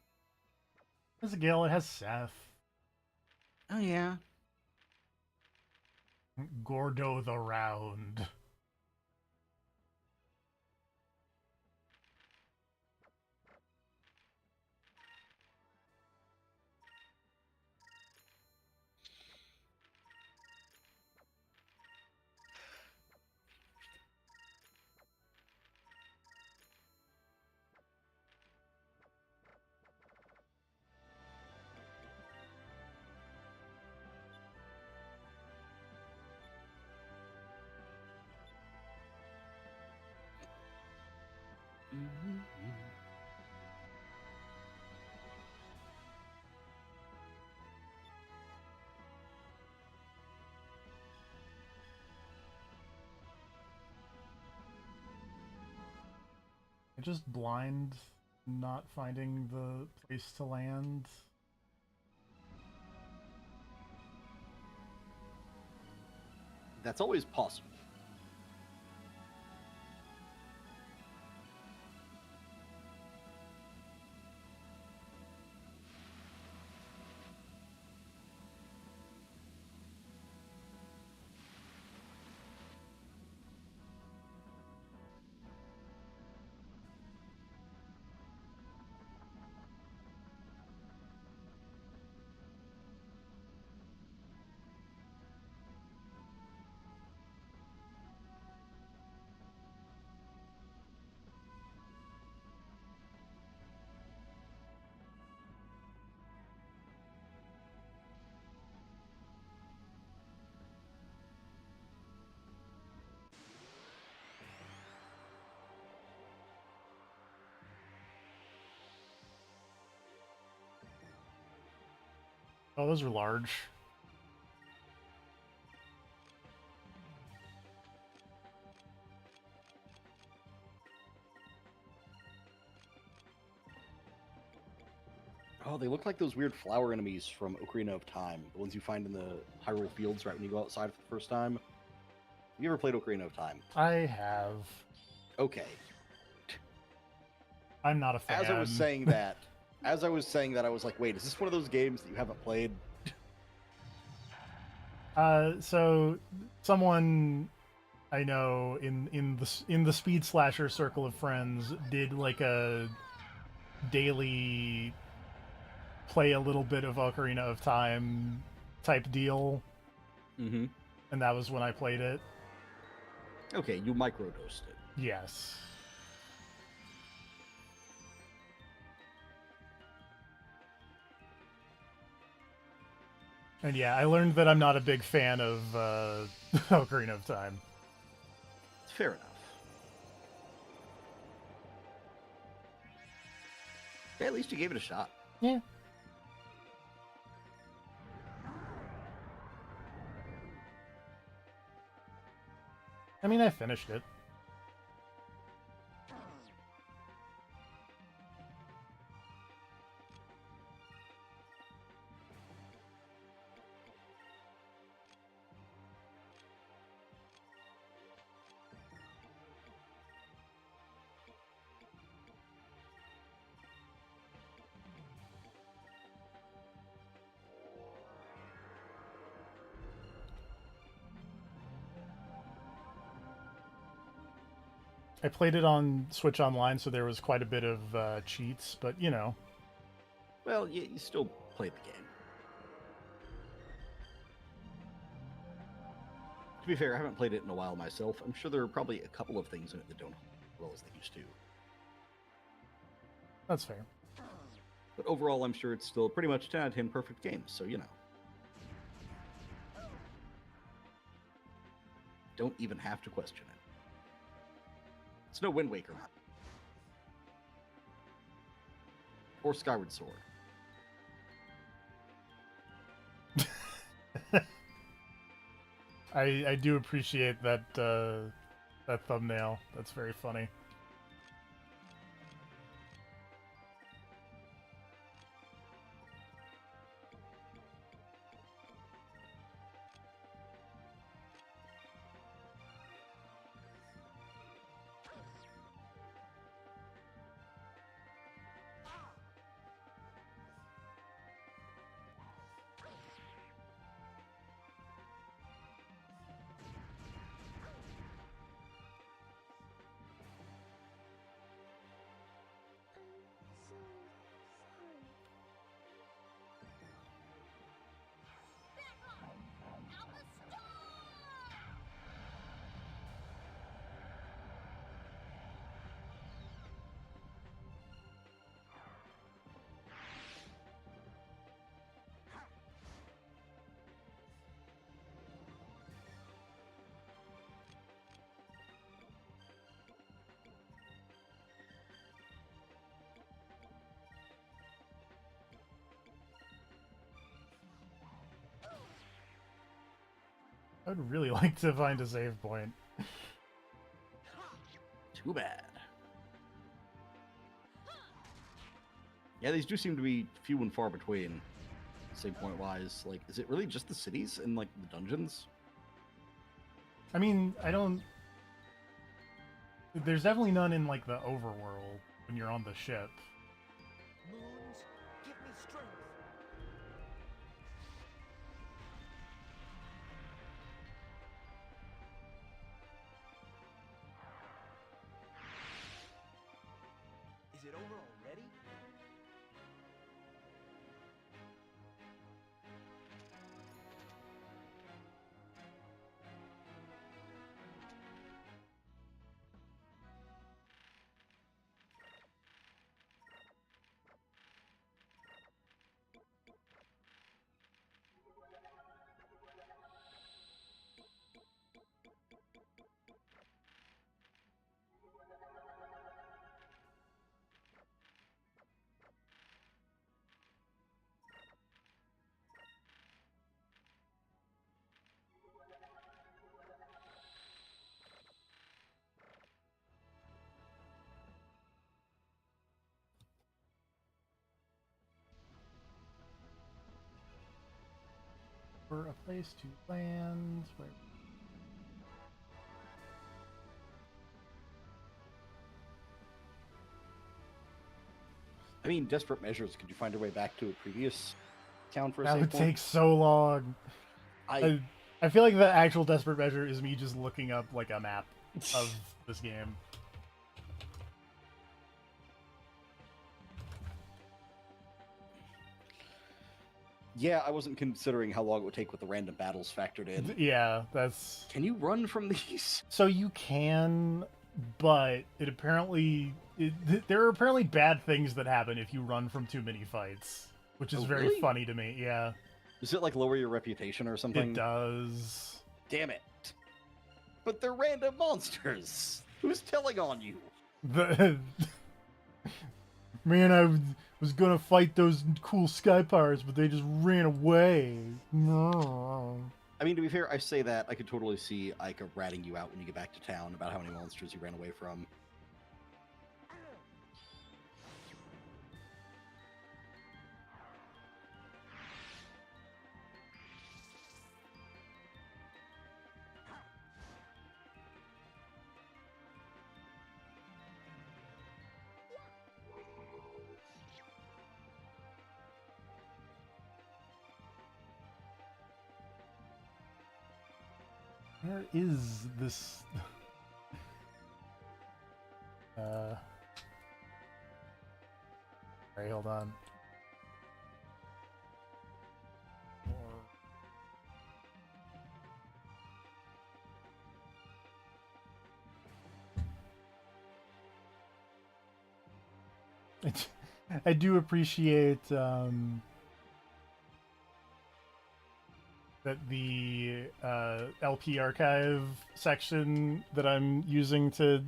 It has Gil, it has Seth. Oh yeah. Gordo the Round. I just blind not finding the place to land. That's always possible. Oh, those are large. Oh, they look like those weird flower enemies from Ocarina of Time. The ones you find in the Hyrule Fields right when you go outside for the first time. Have you ever played Ocarina of Time? I have. Okay. I'm not a fan. As I was saying that, I was like, wait, is this one of those games that you haven't played? So someone I know in the speed slasher circle of friends did like a daily play a little bit of Ocarina of Time type deal, Mm-hmm. and that was when I played it. Okay, you microdosed it. Yes. And yeah, I learned that I'm not a big fan of Ocarina of Time. Fair enough. Yeah, at least you gave it a shot. Yeah. I mean, I finished it. I played it on Switch Online, so there was quite a bit of cheats, but you know. Well, you still played the game. To be fair, I haven't played it in a while myself. I'm sure there are probably a couple of things in it that don't as well as they used to. That's fair. But overall, I'm sure it's still pretty much 10 out of 10 perfect game, so you know. Don't even have to question it. It's no Wind Waker. Or Skyward Sword. I do appreciate that that thumbnail. That's very funny. I would really like to find a save point. Too bad. Yeah, these do seem to be few and far between, save point wise. Like, is it really just the cities and like the dungeons? I mean, I don't. There's definitely none in like the overworld when you're on the ship. Moons, give me strength. Is it over already? For a place to land. Where... I mean, desperate measures. Could you find your way back to a previous town for a That save would point? take so long. I feel like the actual desperate measure is me just looking up like a map of this game. Yeah, I wasn't considering how long it would take with the random battles factored in. Yeah, that's... Can you run from these? So you can, but there are apparently bad things that happen if you run from too many fights, which is Oh, very really? funny to me. Yeah, Does it like lower your reputation or something? it does. Damn it. But they're random monsters. Who's telling on you? The man, I was gonna fight those cool sky pirates, but they just ran away. No. I mean, to be fair, I say that. I could totally see Ica ratting you out when you get back to town about how many monsters you ran away from. Where is this? Alright, hold on. I do appreciate that the LP archive section that I'm using to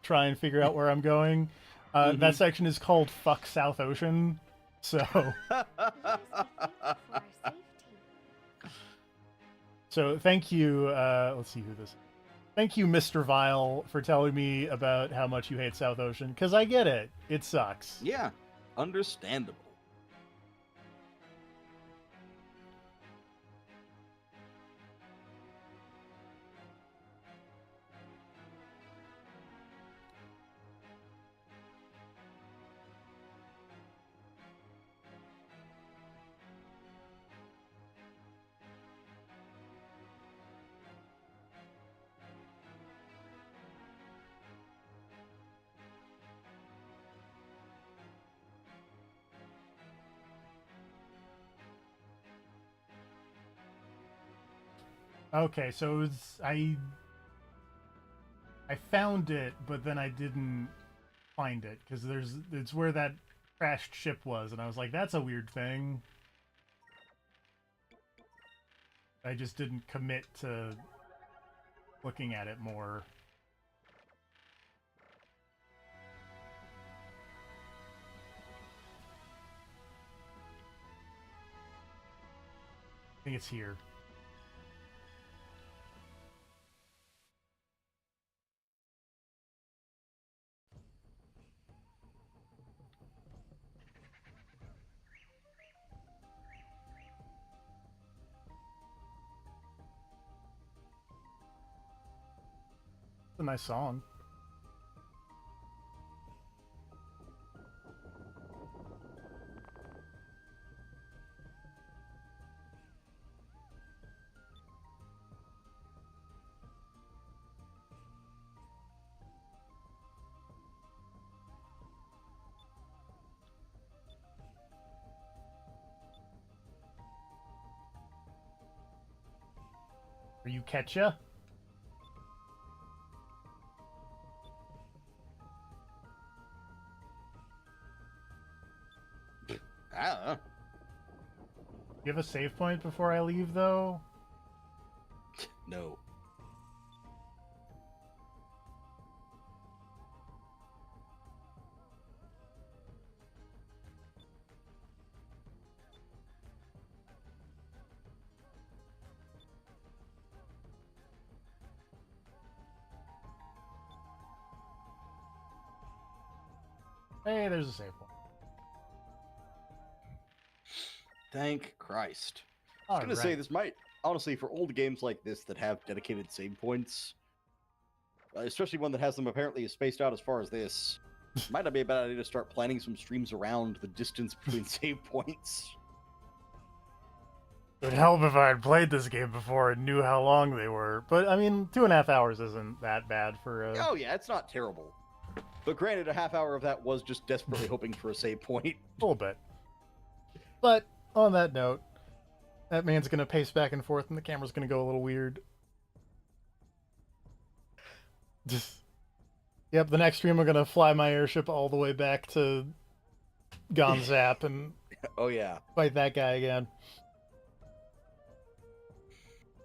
try and figure out where I'm going, that section is called Fuck South Ocean. So, Let us be thankful for our safety. so thank you. Let's see who this is. Thank you, Mr. Vile, for telling me about how much you hate South Ocean, because I get it. It sucks. Yeah, understandable. Okay, so it was, I found it, but then I didn't find it because it's where that crashed ship was, and I was like, that's a weird thing. I just didn't commit to looking at it more. I think it's here. It's a nice song. Are you Ketcha? I don't know. You have a save point before I leave, though? No. Hey, there's a save point. Thank Christ. I was All gonna say right. this might honestly for old games like this that have dedicated save points, especially one that has them apparently spaced out as far as this, might not be a bad idea to start planning some streams around the distance between save points. It would help if I had played this game before and knew how long they were. But, I mean, 2.5 hours isn't that bad for a... Oh yeah, it's not terrible. But granted, a half hour of that was just desperately hoping for a save point. A little bit. But on that note, that man's gonna pace back and forth, and the camera's gonna go a little weird. Just, yep. The next stream, I'm gonna fly my airship all the way back to Gonzap and Oh yeah, fight that guy again.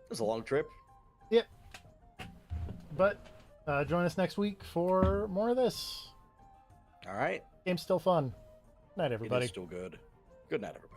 it was a long trip. Yep. But join us next week for more of this. All right, Game's still fun. Night, it everybody. is still good. Good night, everybody.